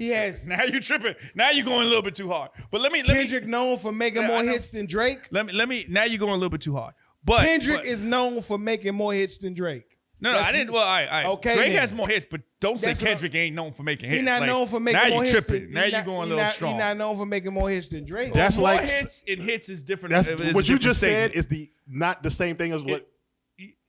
you tripping. Now you're going a little bit too hard. But Kendrick known for making more hits than Drake. Now you're going a little bit too hard. But Kendrick is known for making more hits than Drake. No, I didn't. Well, all right. Okay, Drake then. has more hits, but don't say Kendrick ain't known for making hits. He's not known for making more hits. Now you tripping. Now you're going a little strong. He's not known for making more hits than Drake. That's more like hits and hits is different. That's what you just said is not the same thing as what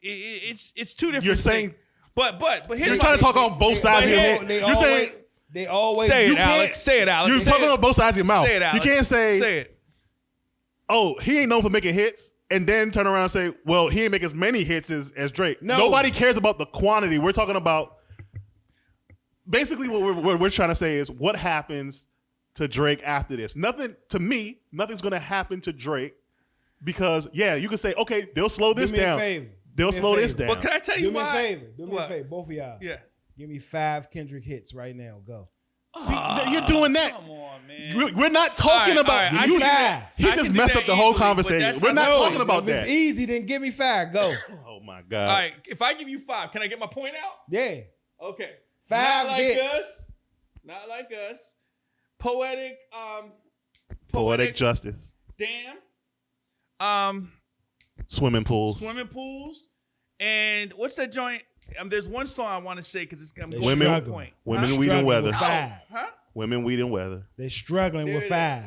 it's two different. You're saying. But here's you're trying to talk on both sides of your head. You're saying they always say it, Alex. Say it, Alex. You're talking on both sides of your mouth. Say it, Alex. You can't say it. Oh, he ain't known for making hits, and then turn around and say, well, he ain't make as many hits as Drake. No. Nobody cares about the quantity. We're talking about basically what we're trying to say is what happens to Drake after this. Nothing's going to happen to Drake because, you can say, okay, they'll slow this down. Do me a favor. They'll slow this down. But can I tell you why? Do me a favor. Both of y'all. Yeah. Give me 5 Kendrick hits right now. Go. See, you're doing that. Come on, man. We're not talking about. He just messed up the whole conversation. We're not talking about that. If it's easy, then give me 5. Go. Oh my God. All right. If I give you 5, can I get my point out? Yeah. Okay. 5 not hits. Like us. Not like us. Poetic. Poetic justice. Damn. Swimming pools. And what's that joint? There's one song I want to say because it's going to Women, to the point. Women, weed, and weather. 5. Huh? Women, weed, and weather. They're struggling with 5.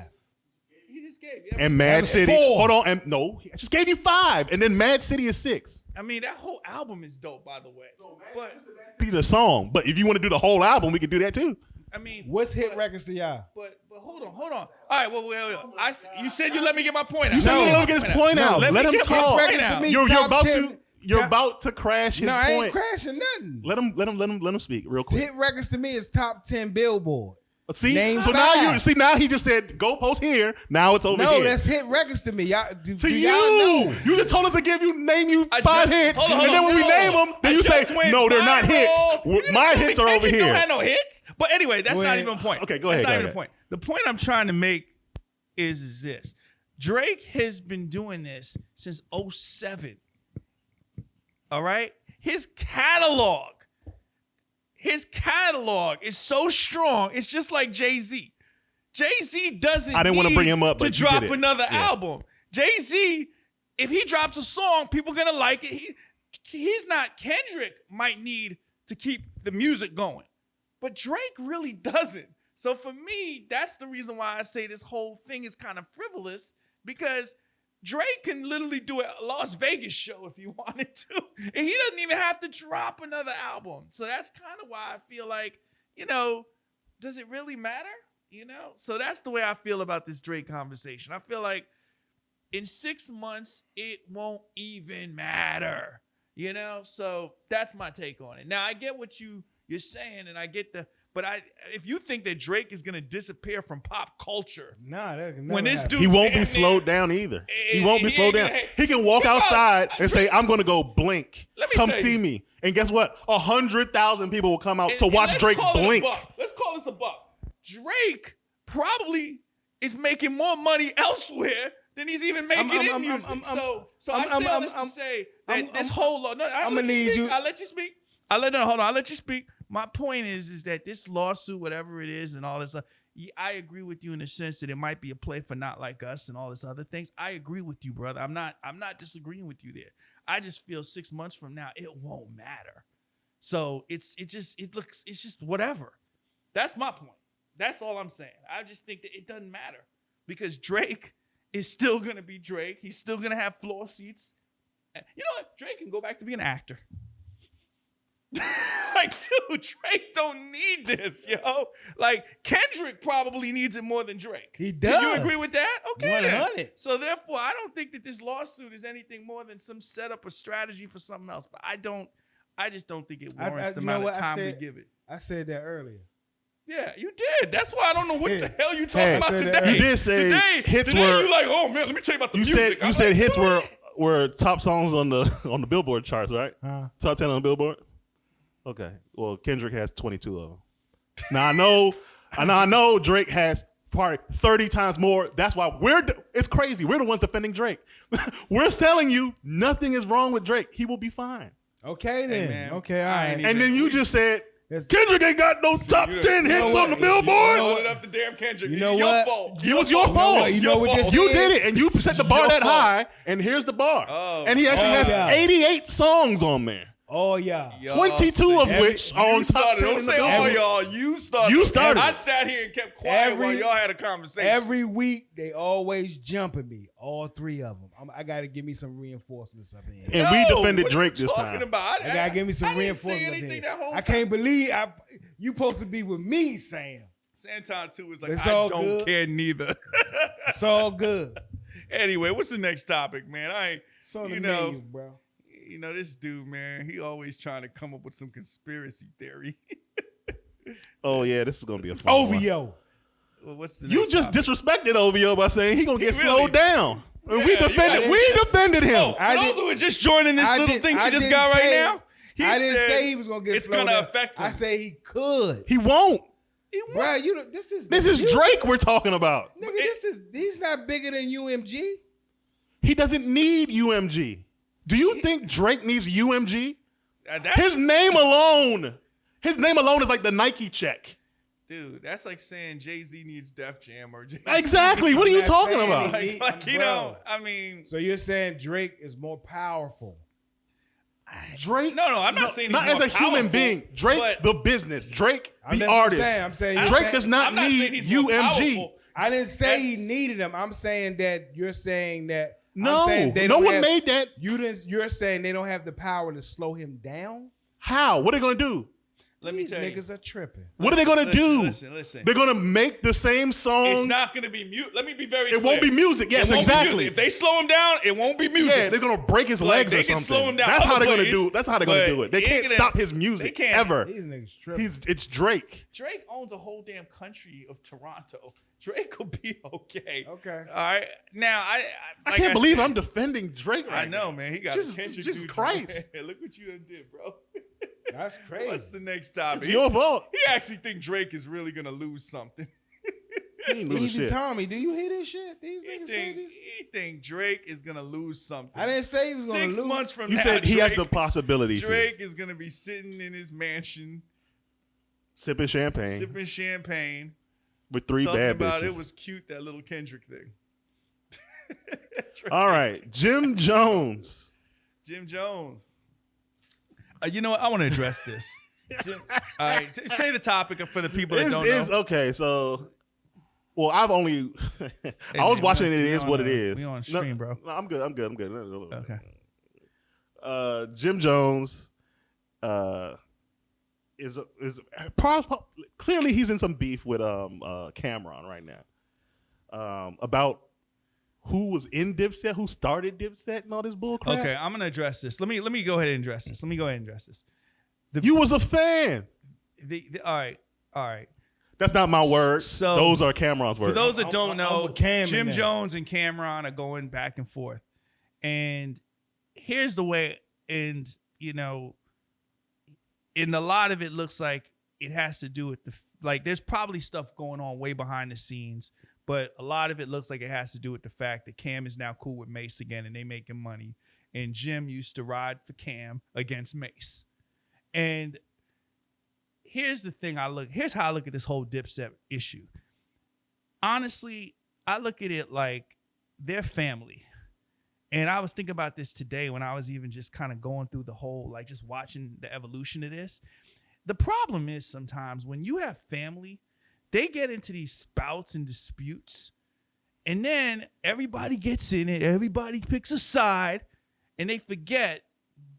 He just gave. And Mad City. 4. Hold on. And no, I just gave you 5. And then Mad City is 6. I mean, that whole album is dope, by the way. But Be the song. But if you want to do the whole album, we can do that too. I mean, what's hit records to y'all? But hold on. All right, well, you said you let me get my point out. You said let him get his point out. Let him talk. You're about to crash his point. No, I ain't crashing nothing. Let him speak real quick. Hit records to me is top 10 Billboard. See, Name so 5. now he just said go post here. Now it's over here. No, that's hit records to me. Y'all, to y'all you, know? you just told us to name you 5 hits, hold on, and then when we name them, then you say no, they're not hits. My hits are over here. Don't have no hits. But anyway, that's not even the point. Okay, go ahead. That's not even the point. The point I'm trying to make is this: Drake has been doing this since 2007. All right, his catalog is so strong. It's just like Jay-Z. Jay-Z doesn't I didn't want to bring him up, to but you drop did it. another album. Jay-Z, if he drops a song, people are gonna like it. He's not Kendrick might need to keep the music going. But Drake really doesn't. So for me, that's the reason why I say this whole thing is kind of frivolous, because Drake can literally do a Las Vegas show if he wanted to. And he doesn't even have to drop another album. So that's kind of why I feel like, does it really matter? So that's the way I feel about this Drake conversation. I feel like in 6 months, it won't even matter. So that's my take on it. Now, I get what you're saying, and I get but if you think that Drake is gonna disappear from pop culture, nah, that can never when this happen. dude, He won't be slowed down either. He won't be slowed down. He can walk outside and say, "I'm gonna go blink. Come see me." And guess what? 100,000 people will come out to watch Drake blink. Let's call this a buck. Drake probably is making more money elsewhere than he's even making in music. So I say all this to say that this whole law. No, I'm gonna need you. I'll let you speak. Hold on. I'll let you speak. My point is that this lawsuit, whatever it is, and all this stuff, I agree with you in the sense that it might be a play for Not Like Us and all this other things. I agree with you, brother. I'm not disagreeing with you there. I just feel 6 months from now it won't matter. So it's just whatever. That's my point. That's all I'm saying. I just think that it doesn't matter because Drake is still gonna be Drake. He's still gonna have floor seats. You know what? Drake can go back to being an actor. Like, dude, Drake don't need this, yo. Like, Kendrick probably needs it more than Drake. He does. Do you agree with that? Okay. 100. So therefore, I don't think that this lawsuit is anything more than some setup or strategy for something else. But I just don't think it warrants the amount of time we give it. I said that earlier. Yeah, you did. That's why I don't know what the hell you talking about today. You did say hits today were. You like, oh man, let me tell you about the music. You said hits were top songs on the Billboard charts, right? Top 10 on the Billboard. Okay. Well, Kendrick has 22 of them. Now I know Drake has probably 30 times more. That's why it's crazy. We're the ones defending Drake. We're telling you nothing is wrong with Drake. He will be fine. Okay then. Hey, man, okay, all right. And then you just said Kendrick ain't got no top 10 hits on the Billboard. Hold it up to damn Kendrick. You know what? It was your fault. You know what this You is? did it, and you set the bar that high, and here's the bar. And he actually has 88 songs on there. Oh yeah, 22 of which are on top 10. Don't say all y'all. You started. You started. I sat here and kept quiet while y'all had a conversation. Every week they always jumping me. All three of them. I got to give me some reinforcements up in here. And we defended Drake this time. About? I got to give me some reinforcements up in here. I can't believe you supposed to be with me, Sam. Santon 2 is like, it's I all don't good. care neither. It's all good. Anyway, what's the next topic, man? It's on the menu, bro. You know, this dude, man, he always trying to come up with some conspiracy theory. Oh, yeah, this is going to be a fun one. OVO. Well, what's the You next just topic? disrespected OVO by saying he going to get slowed down. Yeah, we defended him. For those who are just joining this little thing he just got right now, I didn't say he was going to get slowed down. It's going to affect him. I say he could. He won't. Bro, this is Drake we're talking about. Nigga, he's not bigger than UMG. He doesn't need UMG. Do you think Drake needs UMG? His name alone is like the Nike check. Dude, that's like saying Jay-Z needs Def Jam or Jay-Z. Exactly. What are you talking about? I mean. So you're saying Drake is more powerful? Drake? No, I'm not saying he's not more as a powerful, human being. Drake, the business. Drake, the artist. I'm saying Drake does not need UMG. I didn't say he needed him. I'm saying that you're saying that. No, no one made that. You're saying they don't have the power to slow him down. How? What are they gonna do? These niggas are tripping. What are they gonna do? Listen. They're gonna make the same song. It's not gonna be mute. Let me be very clear. It won't be music. Yes, exactly. If they slow him down, it won't be music. Yeah, they're gonna break his legs or something. Slow him down. That's how they're gonna do it. That's how they're gonna do it. They can't stop his music ever. These niggas tripping. It's Drake. Drake owns a whole damn country of Toronto. Drake will be okay. Okay. All right. Now I can't believe I'm defending Drake right now. I know, now. man. He got just Christ. Look what you done did, bro. That's crazy. What's the next topic? It's your fault. He actually think Drake is really gonna lose something. He ain't losing shit. Tommy, do you hear this shit? These niggas say this? He think Drake is gonna lose something. I didn't say he was gonna lose. 6 months from you now, said he has the possibility. Drake is gonna be sitting in his mansion, sipping champagne with three bad bitches. It was cute, that little Kendrick thing. All right, Jim Jones. You know what? I want to address this. All right, say the topic for the people that don't know. Okay, so, well, I've only, I was watching it. It is what it is. We on stream, bro. No, I'm good. Okay. Jim Jones, is clearly he's in some beef with Cameron right now, about who was in Dipset, who started Dipset, and all this bullcrap. Okay, I'm gonna address this. Let me go ahead and address this. You was a fan. All right. That's not my word. So those are Cameron's words. For those that don't know, Jim now. Jones and Cameron are going back and forth. And here's the way, and in a lot of it looks like it has to do with there's probably stuff going on way behind the scenes, But a lot of it looks like it has to do with the fact that Cam is now cool with Mace again and they making money. And Jim used to ride for Cam against Mace. And here's the thing here's how I look at this whole Dipset issue. Honestly, I look at it like they're family. And I was thinking about this today when I was even just kind of going through the whole, like just watching the evolution of this. The problem is sometimes when you have family, they get into these spouts and disputes, and then everybody gets in it, everybody picks a side, and they forget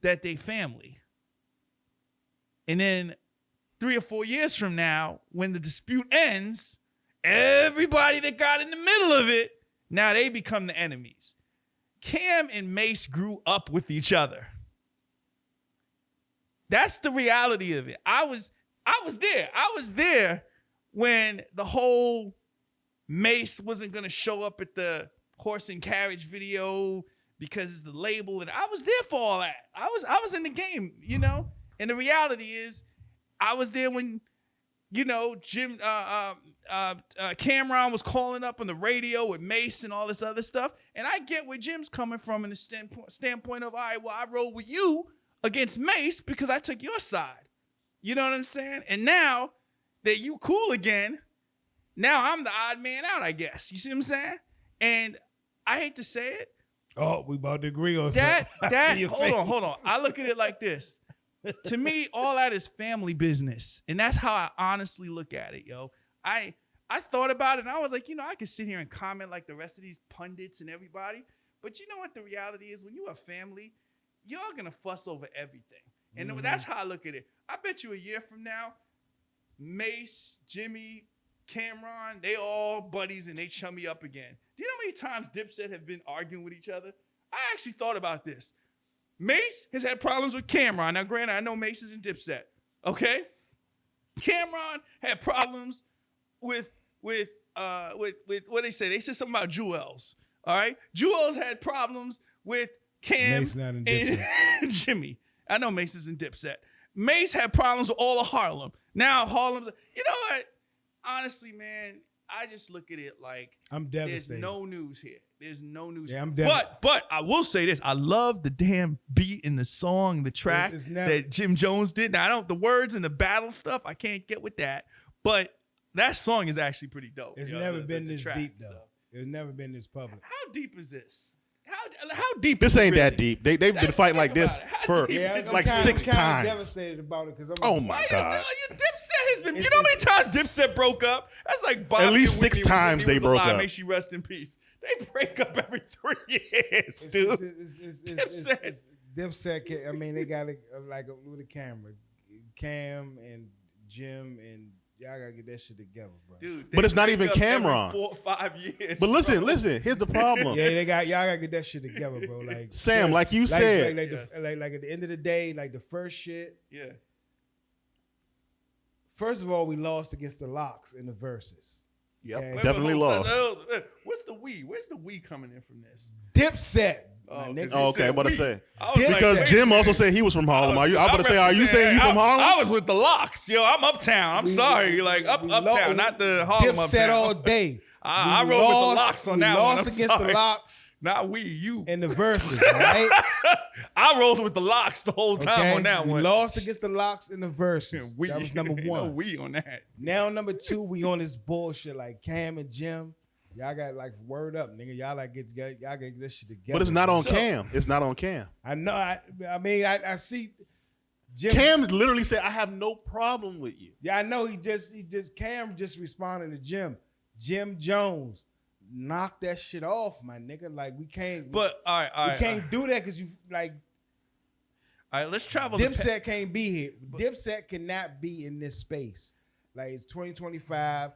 that they family. And then 3 or 4 years from now, when the dispute ends, everybody that got in the middle of it, now they become the enemies. Cam and Mace grew up with each other. That's the reality of it. I was there. I was there when the whole Mace wasn't going to show up at the horse and carriage video because it's the label, and I was there for all that. I was in the game, you know? And the reality is I was there when, you know, Cameron was calling up on the radio with Mace and all this other stuff. And I get where Jim's coming from in the standpoint of, all right, well, I rode with you against Mace because I took your side. You know what I'm saying? And now that you cool again, now I'm the odd man out, I guess. You see what I'm saying? And I hate to say it. Oh, we about to agree on that. something. Hold on. I look at it like this. To me, all that is family business. And that's how I honestly look at it, yo. I thought about it and I was like, you know, I could sit here and comment like the rest of these pundits and everybody. But you know what the reality is? When you have family, you're going to fuss over everything. And that's how I look at it. I bet you a year from now, Mace, Jimmy, Cameron, they all buddies and they chummy up again. Do you know how many times Dipset have been arguing with each other? I actually thought about this. Mace has had problems with Cameron. Now, granted, I know Mace is in Dipset, okay? Cameron had problems with what they say. They said something about Jewels, all right? Jewels had problems with Cam Mace not in Dipset. and Jimmy. I know Mace is in Dipset. Mace had problems with all of Harlem. Now Harlem's, you know what? Honestly, man, I just look at it like I'm devastated. There's no news here. There's no news. Yeah, I'm but I will say this: I love the damn beat in the song, the track It's never- that Jim Jones did. Now the words and the battle stuff, I can't get with that, but that song is actually pretty dope. It's yo, never the been this track, deep though. so. It's never been this public. How deep is this? How deep? This is it ain't that really? deep. They've been fighting like this for like I'm 6 kinda times. devastated about it because I'm Oh my God. Your Dipset has been. You know how many times Dipset broke up? That's like Bobby At least and 6 Whitney when times Whitney they was broke alive. up. May she rest in peace. They break up every 3 years, dude. Dipset. Dipset. I mean, they got it like with a camera, Cam and Jim and y'all gotta get that shit together, bro. Dude, But it's not break even up every Cameron. 4 or 5 years. But listen, bro. here's the problem. Yeah, y'all gotta get that shit together, bro. Like Sam, like you said. like at the end of the day, like the first shit. Yeah. First of all, we lost against the Locks in the verses. Yep, Okay. definitely lost. What's the we? Where's the we coming in from this? Dipset. Oh, my 'cause nigga. he Oh, okay, said I'm about to we. say. I was Because like, Jim wait a also minute. said he was from Harlem. Are you? I'm about to say, are you representing- saying you from Harlem? I was with the Locks, yo. I'm uptown. I'm sorry, like uptown, not the Harlem Dipset uptown. all day. I We rode with the lost- Locks on we that one. lost I'm against sorry. the Locks Not we, you. in the verses, right? I rolled with the Locks the whole time Okay? on that We one. lost against the Locks in the verses. We, That was number ain't no one. we on that. Now number 2, we on this bullshit like Cam and Jim. Y'all got like word up, nigga. Y'all gotta get this shit together. But it's not on So- Cam. It's not on Cam. I know. I mean, I see. Jim, Cam literally said, "I have no problem with you." Yeah, I know. Cam just responding to Jim. Jim Jones, knock that shit off, my nigga. Like we can't. But all right. we can't do that because you like. All right, let's travel. Dipset can't be here. Dipset cannot be in this space. Like it's 2025.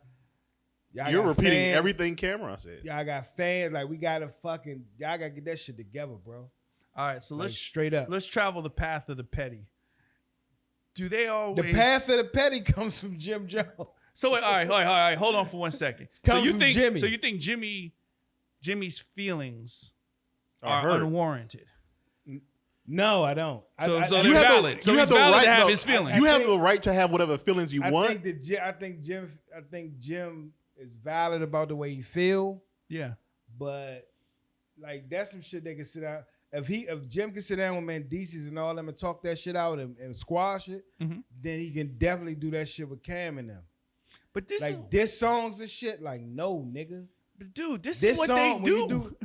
You're got repeating fans. everything Cameron said. Y'all got fans. Like we gotta y'all gotta get that shit together, bro. All right, so Like, let's straight up. Let's travel the path of the petty. Do they always? The path of the petty comes from Jim Jones. So wait, all right. Hold on for 1 second. Comes from Jimmy. So you think Jimmy's feelings Are are hurt. unwarranted? No, I don't. So I, they're You have the- valid. So you he's have the valid right- to have no, his feelings. You I have think- the right to have whatever feelings you I want. think Jim is valid about the way he feel, Yeah. but like that's some shit they can sit down. If Jim can sit down with Mendeces and all them and talk that shit out and squash it, Mm-hmm. then he can definitely do that shit with Cam and them. But this Like diss songs and shit, like no nigga. dude, this This is what song, they when do. you do-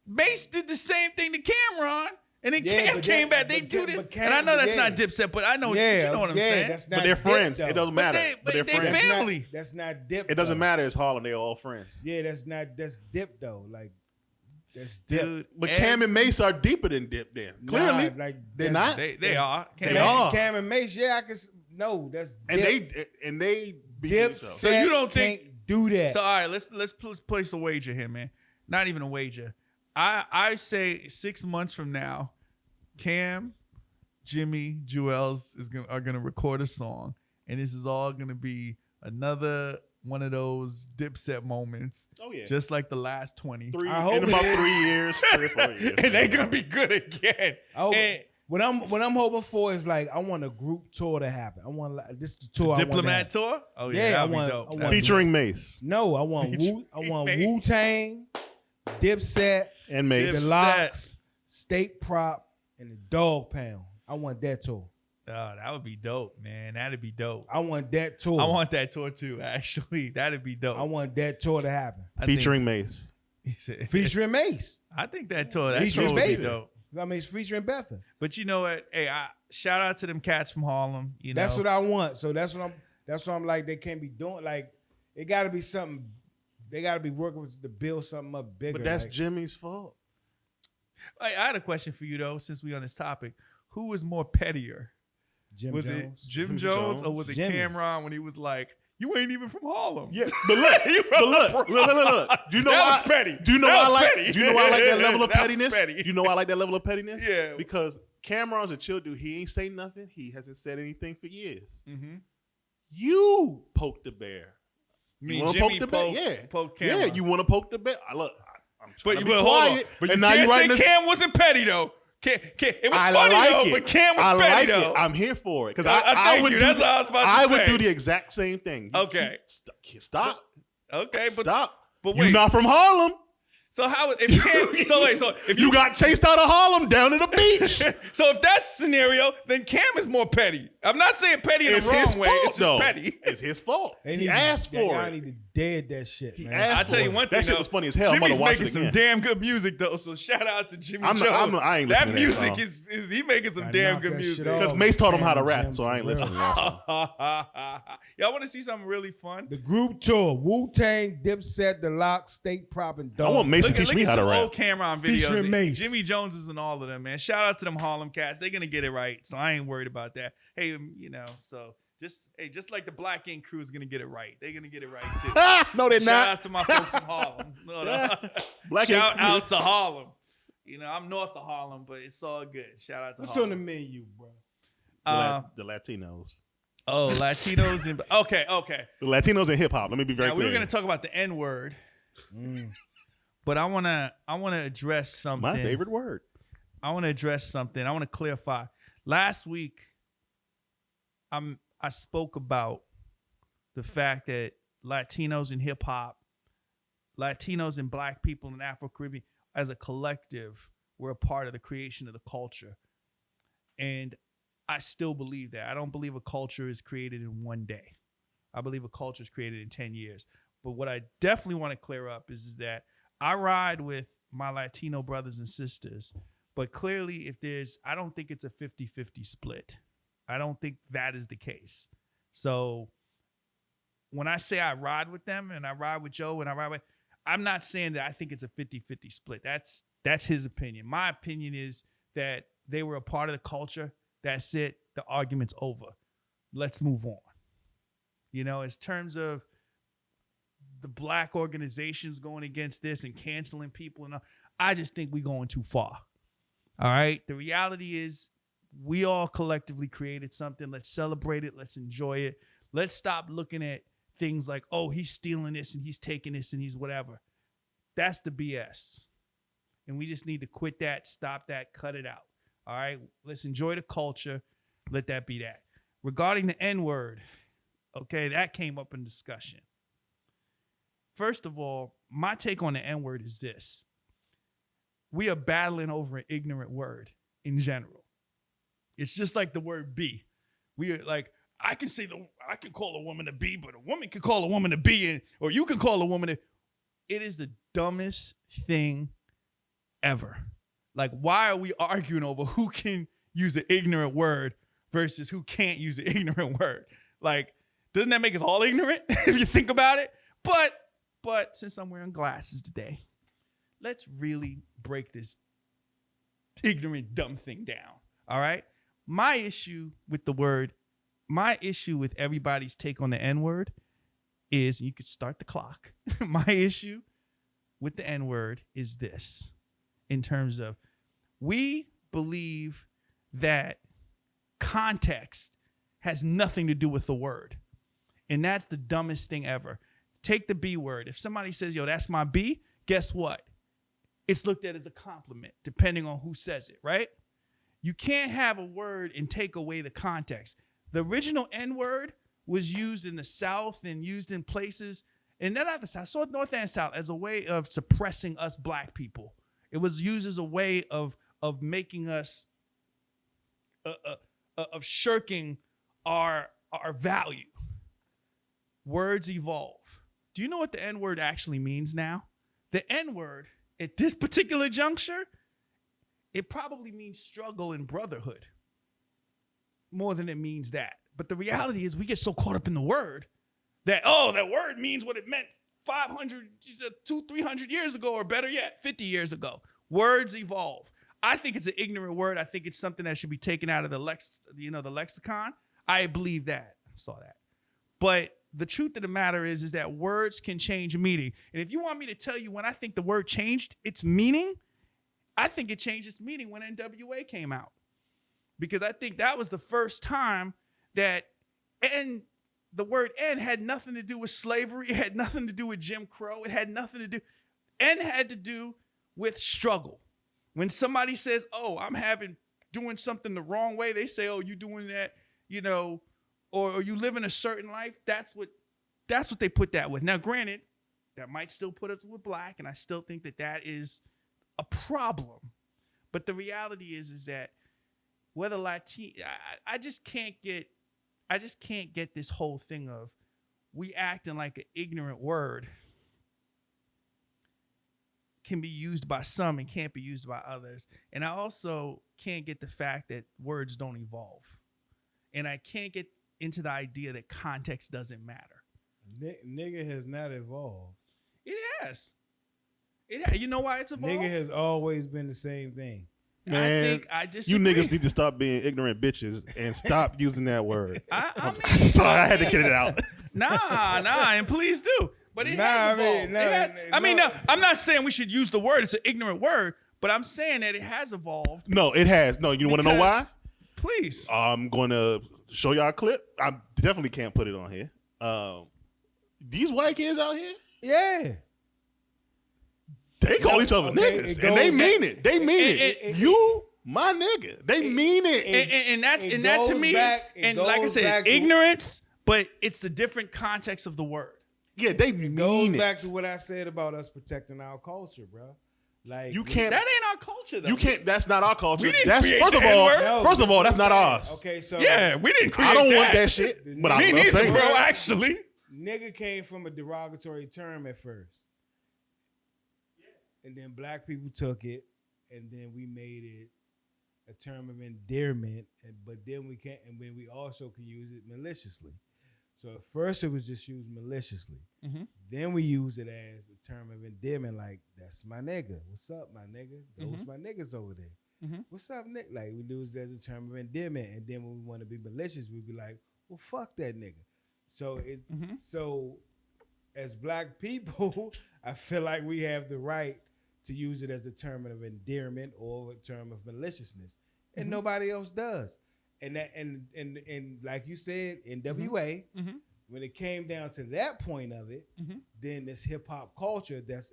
Mace did the same thing to Cameron, and then Yeah, Cam but came that- back. They but do that- this, but Cam- and I know that's yeah. not Dipset, but I know you know what I'm yeah, saying. that's not But they're dip, friends. though. It doesn't But matter. they- But they're they friends. That's not- family. That's not dip. It doesn't though. matter. It's Harlem. They're all friends. Yeah, that's dip though. Like that's dip. Dude, But Cam and Mace are deeper than Dip. Then clearly, Nah, like they're that's- not. they are. They are. Cam and Mace, yeah, I can. No, that's And dip. they beat Dip. themselves. So you don't think- can't do that? So all right, let's place a wager here, man. Not even a wager. I say 6 months from now, Cam, Jimmy, Jewels are gonna record a song, and this is all gonna be another one of those Dipset moments, Oh yeah, just like the last 20. I hope in about it is. 3 years, 3 or 4 years, And they're gonna be good again. I- And what I'm hoping for is like I want a group tour to happen. I want like, this the tour. Diplomat tour? Oh yeah, Yeah, that'd be I dope. want- That'd be featuring Mace No, I want Featuring Mace. Wu Tang, Dipset, and Mace. the Dipset. Locks, State Prop, and the Dog Pound. I want that tour. Oh, that would be dope, man. That'd be dope. I want that tour. I want that tour too. Actually, that'd be dope. I want that tour to happen. I think- Featuring Mace. He said- Featuring Mace. I think that tour Featuring would be Betha. dope. I mean, it's featuring Betha. But you know what? Hey, shout out to them cats from Harlem. You know, That's what I want. So that's what I'm like. They can't be doing like it. Got to be something. They got to be working with to build something up bigger. But that's like, Jimmy's fault. I had a question for you though, since we on this topic. Who was more pettier? Jim Was Jones. it Jim Jim Jones or Jones. was it Jimmy. Cameron when he was like, "You ain't even from Harlem"? Yeah, but look, You but from look, the look, look, look, look. Do you know That why? was petty. Do you know That why I was like? petty. Do you know why I like that level of That was pettiness? petty. Do you know why I like that level of pettiness? Yeah. Because Cameron's a chill dude. He ain't say nothing. He hasn't said anything for years. Mm-hmm. You poked the bear. Me, You wanna Jimmy poke the bear? poked, Yeah. poked Yeah, Cameron. you want to poke the bear? I'm trying to be But hold on. quiet. But you and now can't you say writing this. Cam wasn't petty though. It was I funny like though, it. but Cam was I petty like though. it. I'm here for it because Thank would you. do That's the- what I was about to I would say. do the exact same thing. Okay. Stop. Okay, but Stop. but You're wait. not from Harlem. So how if Cam? So if You got chased out of Harlem down to the beach. so if that's the scenario, then Cam is more petty. I'm not saying petty in It's the wrong his way. fault, It's just though. petty. It's his fault. They He asked for Y'all it. need to dead that shit. He man. asked I tell you for it. one thing. That shit though, was funny as hell. I'm Jimmy's gonna watch making it some again. damn good music though. So shout out to Jimmy I'm Jones. not- I ain't that listening to that music song. is he making some I damn knocked good that shit music. off. Because Mace taught him how to Damn, rap, Jim, so I ain't for real. listening to that song. Y'all want to see something really fun? The group tour: Wu Tang, Dipset, The Lock, State Prop, and Dog. I want Mace to Look at teach me how to some rap. old Cameron videos. Featuring Mace. Jimmy Jones is in all of them, man. Shout out to them Harlem cats. They're gonna get it right, so I ain't worried about that. Hey, you know, so just like the Black Ink crew is gonna get it right. They're gonna get it right too. No, they're Shout not. out to my folks from Harlem. No. Black Shout Ink out to Harlem. You know, I'm north of Harlem, but it's all good. Shout out to What's on the Harlem. menu, bro? The Latinos. Oh, Latinos and okay. The Latinos and hip hop. Let me be very Now clear. we were gonna talk about the N word, but I wanna address something. My favorite word. I want to address something. I want to clarify. Last week, I spoke about the fact that Latinos in hip hop, Latinos and Black people in Afro Caribbean, as a collective, we're a part of the creation of the culture, and I still believe that. I don't believe a culture is created in one day. I believe a culture is created in 10 years. But what I definitely want to clear up is that I ride with my Latino brothers and sisters. But clearly, I don't think it's a 50-50 split. I don't think that is the case. So when I say I ride with them and I ride with Joe and I'm not saying that I think it's a 50-50 split. That's his opinion. My opinion is that they were a part of the culture. That's it. The argument's over. Let's move on. You know, in terms of the Black organizations going against this and canceling people, and all, I just think we're going too far. All right. The reality is we all collectively created something. Let's celebrate it. Let's enjoy it. Let's stop looking at things like, oh, he's stealing this and he's taking this and he's whatever. That's the BS. And we just need to quit that, stop that, cut it out. All right. Let's enjoy the culture. Let that be that. Regarding the N-word, okay, that came up in discussion. First of all, my take on the N-word is this. We are battling over an ignorant word in general. It's just like the word B. We are like, I can call a woman a B, but a woman can call a woman a B, or you can call a woman a. It is the dumbest thing ever. Like, why are we arguing over who can use an ignorant word versus who can't use an ignorant word? Like, doesn't that make us all ignorant if you think about it? But since I'm wearing glasses today, let's really break this ignorant, dumb thing down. All right? My issue with everybody's take on the N-word is, you could start the clock. My issue with the N-word is this, in terms of, we believe that context has nothing to do with the word. And that's the dumbest thing ever. Take the B word. If somebody says, yo, that's my B, guess what? It's looked at as a compliment, depending on who says it, right? You can't have a word and take away the context. The original N-word was used in the South and used in places, and not the South, so North and South, as a way of suppressing us black people. It was used as a way of making us, of shirking our value. Words evolve. Do you know what the N-word actually means now? The N-word, at this particular juncture, it probably means struggle and brotherhood more than it means that. But the reality is, we get so caught up in the word that, that word means what it meant 500, 200-300 years ago, or better yet, 50 years ago. Words evolve. I think it's an ignorant word. I think it's something that should be taken out of the lexicon. I believe that. I saw that. But the truth of the matter is that words can change meaning. And if you want me to tell you when I think the word changed its meaning, I think it changed its meaning when NWA came out. Because I think that was the first time that the word N had nothing to do with slavery. It had nothing to do with Jim Crow. It had nothing to do. N had to do with struggle. When somebody says, oh, I'm doing something the wrong way, they say, oh, you doing that, or you live in a certain life. That's what they put that with. Now, granted, that might still put us with black, and I still think that is a problem. But the reality is that whether Latino, I just can't get this whole thing of we acting like an ignorant word can be used by some and can't be used by others. And I also can't get the fact that words don't evolve. And I can't get into the idea that context doesn't matter. Nigga has not evolved. It has. You know why it's evolved? Nigga has always been the same thing. Man, I disagree. You niggas need to stop being ignorant bitches and stop using that word. I mean, sorry, I had to get it out. Nah, and please do. But it has evolved. I'm not saying we should use the word. It's an ignorant word, but I'm saying that it has evolved. No, it has. No, you want to know why? Please. I'm going to show y'all a clip. I definitely can't put it on here. These white kids out here, yeah, they call each other niggas, and they mean it. They mean it. You, my nigga, they mean it. And that to me, and like I said, ignorance, but it's a different context of the word. Yeah, they mean it. Goes back to what I said about us protecting our culture, bro. Like, you can't. That ain't our culture, though. You can't. That's not our culture. We didn't That's create first of that all. word. No, First of all, that's not ours. Okay, so Yeah, we didn't create I don't that. want that shit, but I Me love neither, saying bro. it. Actually, nigga came from a derogatory term at first, and then black people took it, and then we made it a term of endearment, but then we can't, and then we also can use it maliciously. So at first it was just used maliciously. Mm-hmm. Then we use it as a term of endearment, like, that's my nigga. What's up, my nigga? Those my niggas over there. Mm-hmm. What's up, Nick? Like, we use it as a term of endearment. And then when we want to be malicious, we be like, well, fuck that nigga. So so as black people, I feel like we have the right to use it as a term of endearment or a term of maliciousness. And nobody else does. And that and like you said, NWA, when it came down to that point of it, then this hip hop culture that's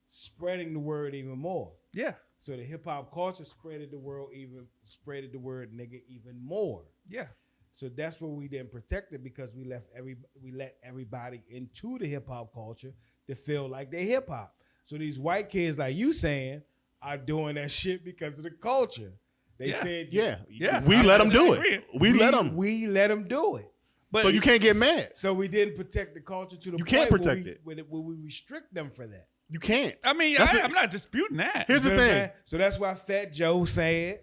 spreading the word even more. yeah, So the hip hop culture spreaded the word nigga even more. yeah. So that's where we didn't protect it because we let everybody into the hip hop culture to feel like they hip hop. So these white kids, like you saying, are doing that shit because of the culture. They said, Yeah. Yeah. We I'm let not them do disagreeing. it. We let them. We let them do it. But So you can't get mad. So we didn't protect the culture to the You point can't where protect it. where we restrict them for that. You can't. I mean, That's I'm not disputing that. Here's You the know what I'm thing. saying? So that's why Fat Joe said.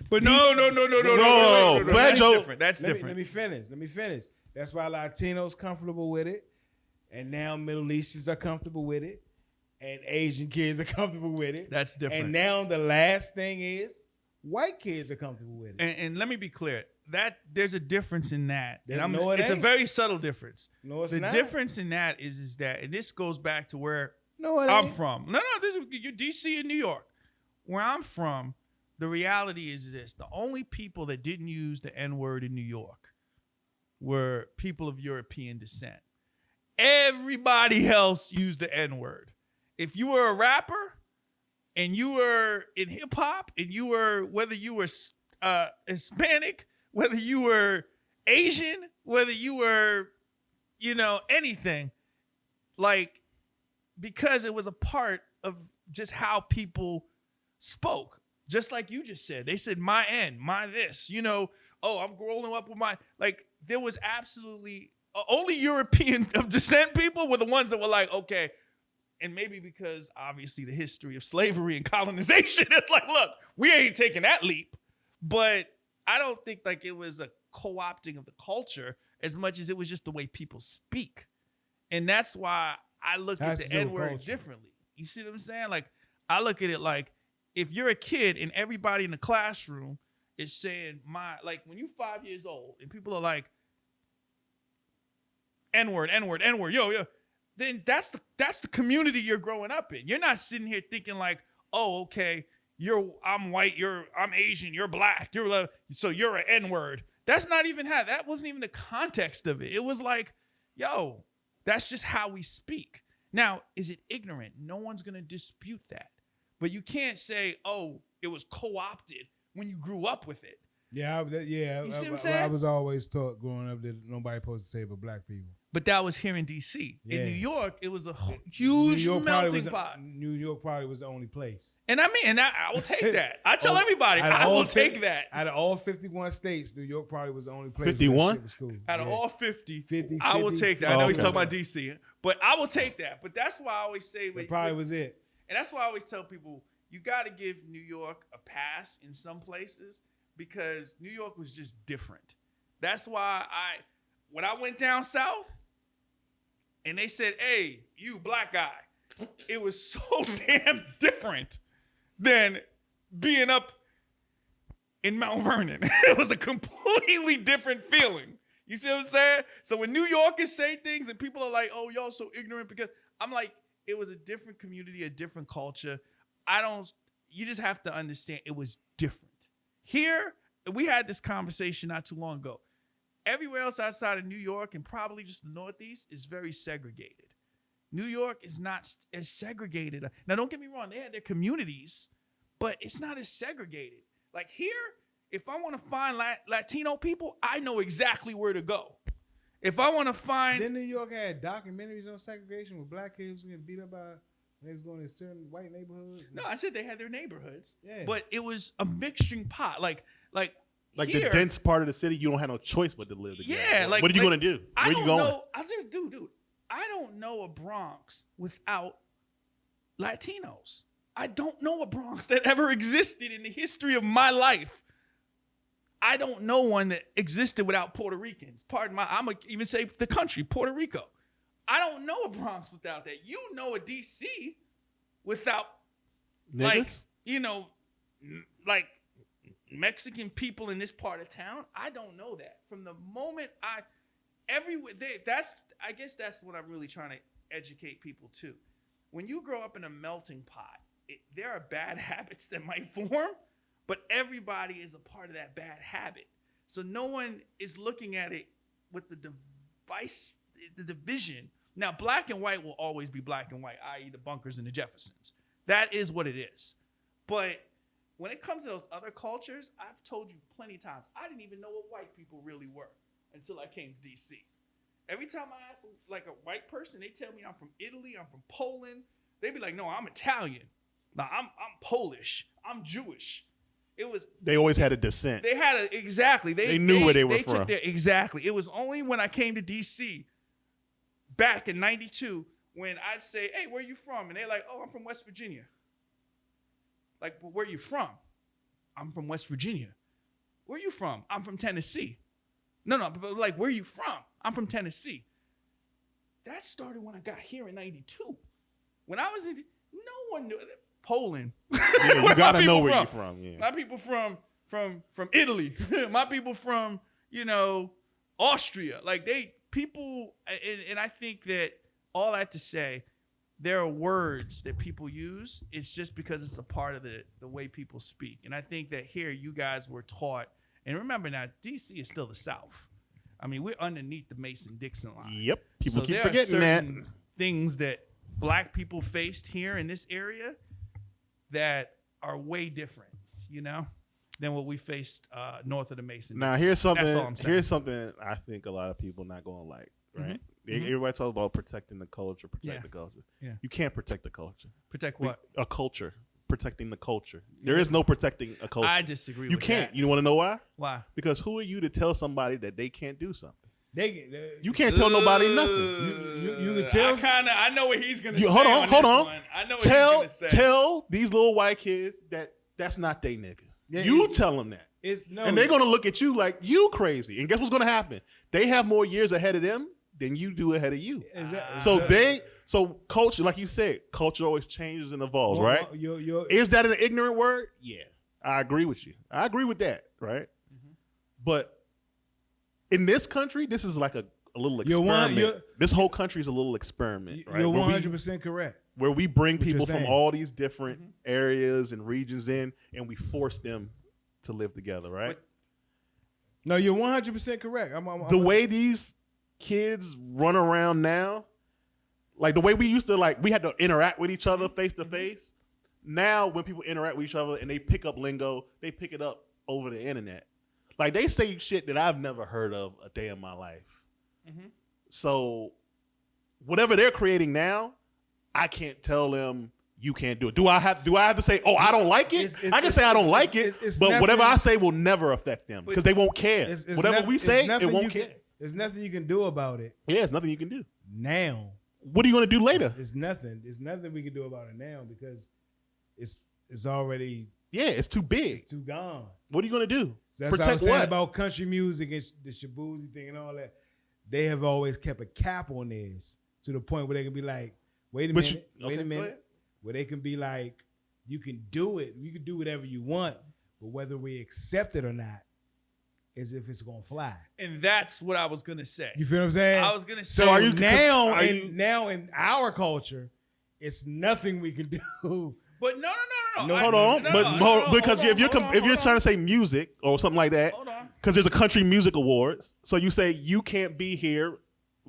But no. Fat That's Joe- different. That's different. Let me finish. That's why Latinos comfortable with it, and now Middle Easterns are comfortable with it, and Asian kids are comfortable with it. That's different. And now the last thing is white kids are comfortable with it. And let me be clear. That there's a difference in that. And No, it it's a ain't. very subtle difference. No, it's the not. difference in that is that, and this goes back to where No, it I'm ain't. from. No, this is you DC and New York. Where I'm from, the reality is this. The only people that didn't use the N-word in New York were people of European descent. Everybody else used the N-word. If you were a rapper and you were in hip hop and you were, whether you were Hispanic, whether you were Asian, whether you were, anything, like, because it was a part of just how people spoke. Just like you just said. They said, my end, my this, I'm growing up with my, like, there was absolutely, only European of descent people were the ones that were like, okay, and maybe because obviously the history of slavery and colonization, it's like, look, we ain't taking that leap. But I don't think like it was a co-opting of the culture as much as it was just the way people speak. And that's why I look at the N-word differently. You see what I'm saying? Like, I look at it like, if you're a kid and everybody in the classroom is saying like when you're 5 years old and people are like, N-word, N-word, N-word, yo, then that's the community you're growing up in. You're not sitting here thinking like, oh, okay, I'm white, I'm Asian, you're black, so you're an N-word. That's not even that wasn't even the context of it. It was like, yo, that's just how we speak. Now, is it ignorant? No one's gonna dispute that. But you can't say, oh, it was co-opted when you grew up with it. Yeah, You see what I'm saying? I was always taught growing up that nobody supposed to say but black people. But that was here in D.C. Yeah. In New York, it was a huge melting pot. New York probably was the only place. And I will take that. I tell everybody, I will take that. Out of all 51 states, New York probably was the only place. 51? Was cool. Out of all 50, 50, I will take that. I know he's okay. talking about D.C., but I will take that. But that's why I always say, That probably was it. and that's why I always tell people, you got to give New York a pass in some places because New York was just different. That's why when I went down south and they said, hey, you black guy, it was so damn different than being up in Mount Vernon. It was a completely different feeling. You see what I'm saying? So when New Yorkers say things and people are like, oh, y'all so ignorant, because I'm like, it was a different community, a different culture. You just have to understand it was different. Here, we had this conversation not too long ago. Everywhere else outside of New York and probably just the Northeast is very segregated. New York is not as segregated. Now, don't get me wrong. They had their communities, but it's not as segregated. Like here, if I want to find Latino people, I know exactly where to go. If I want to find... Didn't New York had documentaries on segregation where black kids getting beat up by... They was going to certain white neighborhoods. No, I said they had their neighborhoods. Yeah. But it was a mixturing pot. Like the here, dense part of the city, you don't have no choice but to live together. Yeah, what are you going to do? Where I you don't going? know. I said, dude, I don't know a Bronx without Latinos. I don't know a Bronx that ever existed in the history of my life. I don't know one that existed without Puerto Ricans. I'm going to even say the country, Puerto Rico. I don't know a Bronx without that. You know a D.C. without, Niggas? like Mexican people in this part of town. I don't know that. From the moment I guess that's what I'm really trying to educate people to. When you grow up in a melting pot, there are bad habits that might form, but everybody is a part of that bad habit. So no one is looking at it with the division. Now, black and white will always be black and white, i.e. the Bunkers and the Jeffersons. That is what it is. But when it comes to those other cultures, I've told you plenty of times, I didn't even know what white people really were until I came to DC. Every time I ask like a white person, they tell me I'm from Italy, I'm from Poland. They be like, no, I'm Italian. No, I'm Polish. I'm Jewish. They always had a descent. They had exactly. They knew where they were from. Exactly. It was only when I came to DC back in '92 when I'd say, hey, where you from? And they're like, oh, I'm from West Virginia. Like, well, where you from? I'm from West Virginia. Where you from? I'm from Tennessee. No, but like, where you from? I'm from Tennessee. That started when I got here in '92. When I was in, no one knew. Poland. Yeah, you gotta know where you're from. Yeah. My people from Italy. My people from, Austria. Like and I think that all that to say, there are words that people use. It's just because it's a part of the way people speak. And I think that here you guys were taught, and remember now, DC is still the South. I mean, we're underneath the Mason-Dixon line. Yep. People so keep there forgetting are that. certain things that black people faced here in this area that are way different, than what we faced north of the Mason. Now here's something. That's all I'm saying. Here's something I think a lot of people not gonna like. Right? Mm-hmm. Everybody talks about protecting the culture, the culture. Yeah. You can't protect the culture. Protect what? A culture. Protecting the culture. There is no protecting a culture. I disagree. You with can't. That. You want to know why? Why? Because who are you to tell somebody that they can't do something? You can't tell nobody nothing. You can tell. I know what he's gonna say. Hold on. I know what he's gonna say. Tell these little white kids that that's not they nigga. Yeah, you tell them that. And they're gonna look at you like you crazy. And guess what's gonna happen? They have more years ahead of them than you do ahead of you. So culture, like you said, culture always changes and evolves, right? Is that an ignorant word? Yeah, I agree with you. I agree with that, right? Mm-hmm. But in this country, this is like a little experiment. This whole country is a little experiment, right? You're 100% correct. Where we bring people from all these different areas and regions in, and we force them to live together, right? No, you're 100% correct. The way these kids run around now, like the way we used to, like we had to interact with each other face to face. Now, when people interact with each other and they pick up lingo, they pick it up over the internet. Like they say shit that I've never heard of a day in my life. Mm-hmm. So whatever they're creating now, I can't tell them you can't do it. Do I have to say, oh, I don't like it? I can say I don't like it, but whatever I say will never affect them because they won't care. Whatever we say, it won't care. There's nothing you can do about it. Yeah, there's nothing you can do. Now. What are you going to do later? It's nothing. There's nothing we can do about it now because it's already... Yeah, it's too big. It's too gone. What are you going to do? So that's what I was saying about country music and the Shabuzi thing and all that. They have always kept a cap on this to the point where they can be like, wait a minute. Where they can be like, you can do it. You can do whatever you want. But whether we accept it or not is if it's going to fly. And that's what I was going to say. You feel what I'm saying? I was going to say. So now in our culture, it's nothing we can do. But no. Hold on. Because if you're trying to say music or something like that, because there's a country music awards, so you say you can't be here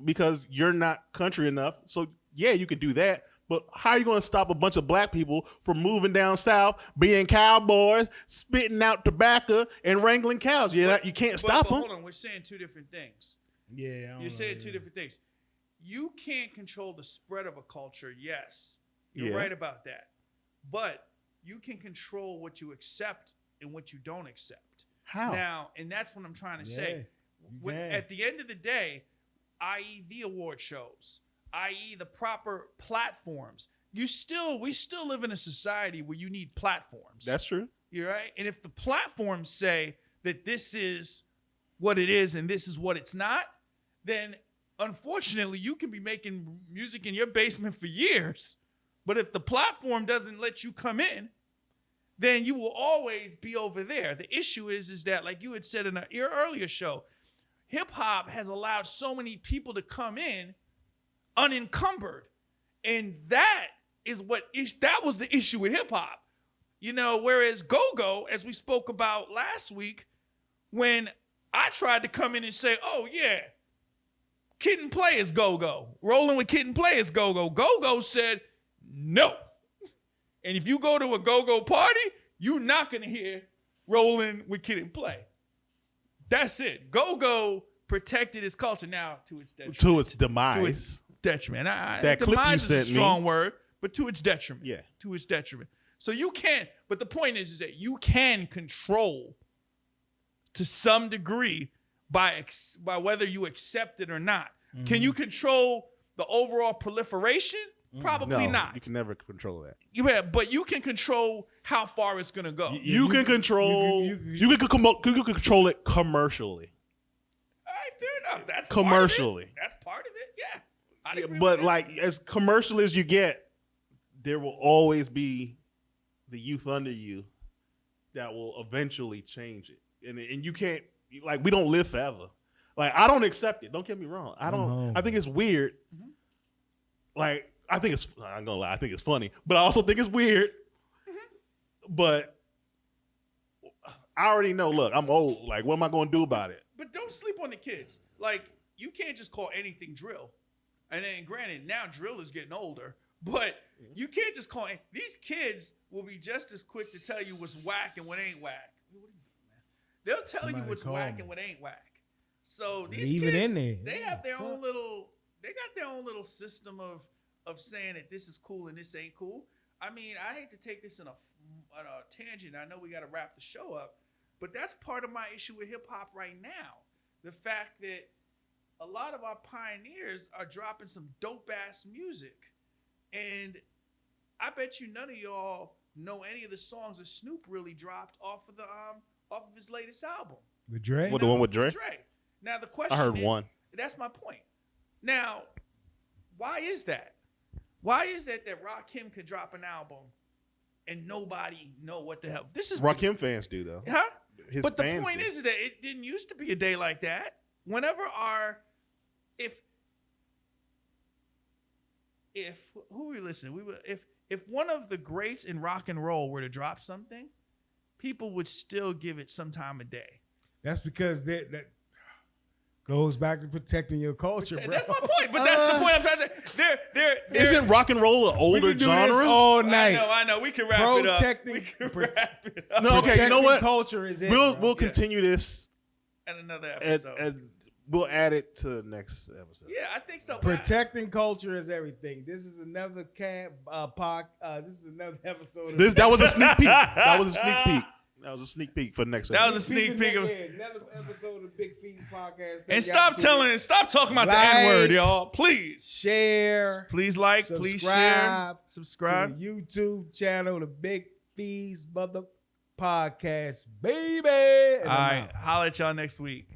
because you're not country enough. So yeah, you can do that. But how are you going to stop a bunch of black people from moving down south, being cowboys, spitting out tobacco, and wrangling cows? You can't stop them. Hold on, we're saying two different things. Yeah, you're saying two different things. You can't control the spread of a culture. Yes, you're right about that. But you can control what you accept and what you don't accept. How? Now, and that's what I'm trying to say. At the end of the day, i.e. the award shows, i.e. the proper platforms, we still live in a society where you need platforms. That's true. You're right. And if the platforms say that this is what it is and this is what it's not, then unfortunately you can be making music in your basement for years. But if the platform doesn't let you come in, then you will always be over there. The issue is that, like you had said in your earlier show, hip hop has allowed so many people to come in unencumbered. And that was the issue with hip hop. Whereas go-go, as we spoke about last week, when I tried to come in and say, oh yeah, Kid and Play is go-go. Rolling with Kid and Play is go-go. Go-go said, no. And if you go to a go-go party, you're not gonna hear Rolling with Kid and Play. That's it. Go protected his culture now to its detriment. To its demise. To its detriment. That clip demise you is sent a me. strong word, but to its detriment. Yeah. To its detriment. So you can, but the point is that you can control to some degree by whether you accept it or not. Mm-hmm. Can you control the overall proliferation? Probably not. You can never control that. Yeah, but you can control how far it's gonna go. You can control. You can control it commercially. All right, fair enough. That's commercially. Part of it. That's part of it. Yeah. I'd agree But with like as commercial as you get, there will always be the youth under you that will eventually change it, and you can't, like, we don't live forever. Like, I don't accept it. Don't get me wrong. I don't. I think it's weird. Mm-hmm. Like, I'm gonna lie. I think it's funny, but I also think it's weird. Mm-hmm. But I already know. Look, I'm old. Like, what am I going to do about it? But don't sleep on the kids. Like, you can't just call anything drill. And then, granted, now drill is getting older. But you can't just call it. These kids will be just as quick to tell you what's whack and what ain't whack. They'll tell you what's whack and what ain't whack. So these kids, in there. They have their own little. They got their own little system of saying that this is cool and this ain't cool. I mean, I hate to take this on a tangent. I know we got to wrap the show up, but that's part of my issue with hip hop right now. The fact that a lot of our pioneers are dropping some dope ass music. And I bet you none of y'all know any of the songs that Snoop really dropped off of his latest album. With Dre? What, the one with Dre? Now the question I heard is, one. That's my point. Now, why is that? Why is that Rakim could drop an album and nobody know what the hell? This is Rakim fans do though. Huh? His but the fans point do. is that it didn't used to be a day like that. Whenever if who we listening? If one of the greats in rock and roll were to drop something, people would still give it some time of day. That's because that goes back to protecting your culture, bro. That's my point. But that's the point I'm trying to say. They're Isn't rock and roll an older we can do genre? This all night. I know. We can wrap it up. No, okay. You know what? Culture is We'll continue this at another episode. And we'll add it to the next episode. Yeah, I think so. Protecting culture is everything. This is another this is another episode. That was a sneak peek. That was a sneak peek for next episode. That was a sneak peek of another episode of Big Pheez Podcast. And stop talking about the N-word, y'all. Please share. Please like. Please share. Subscribe to the YouTube channel, the Big Pheez Mother Podcast, baby. All right, holla at y'all next week.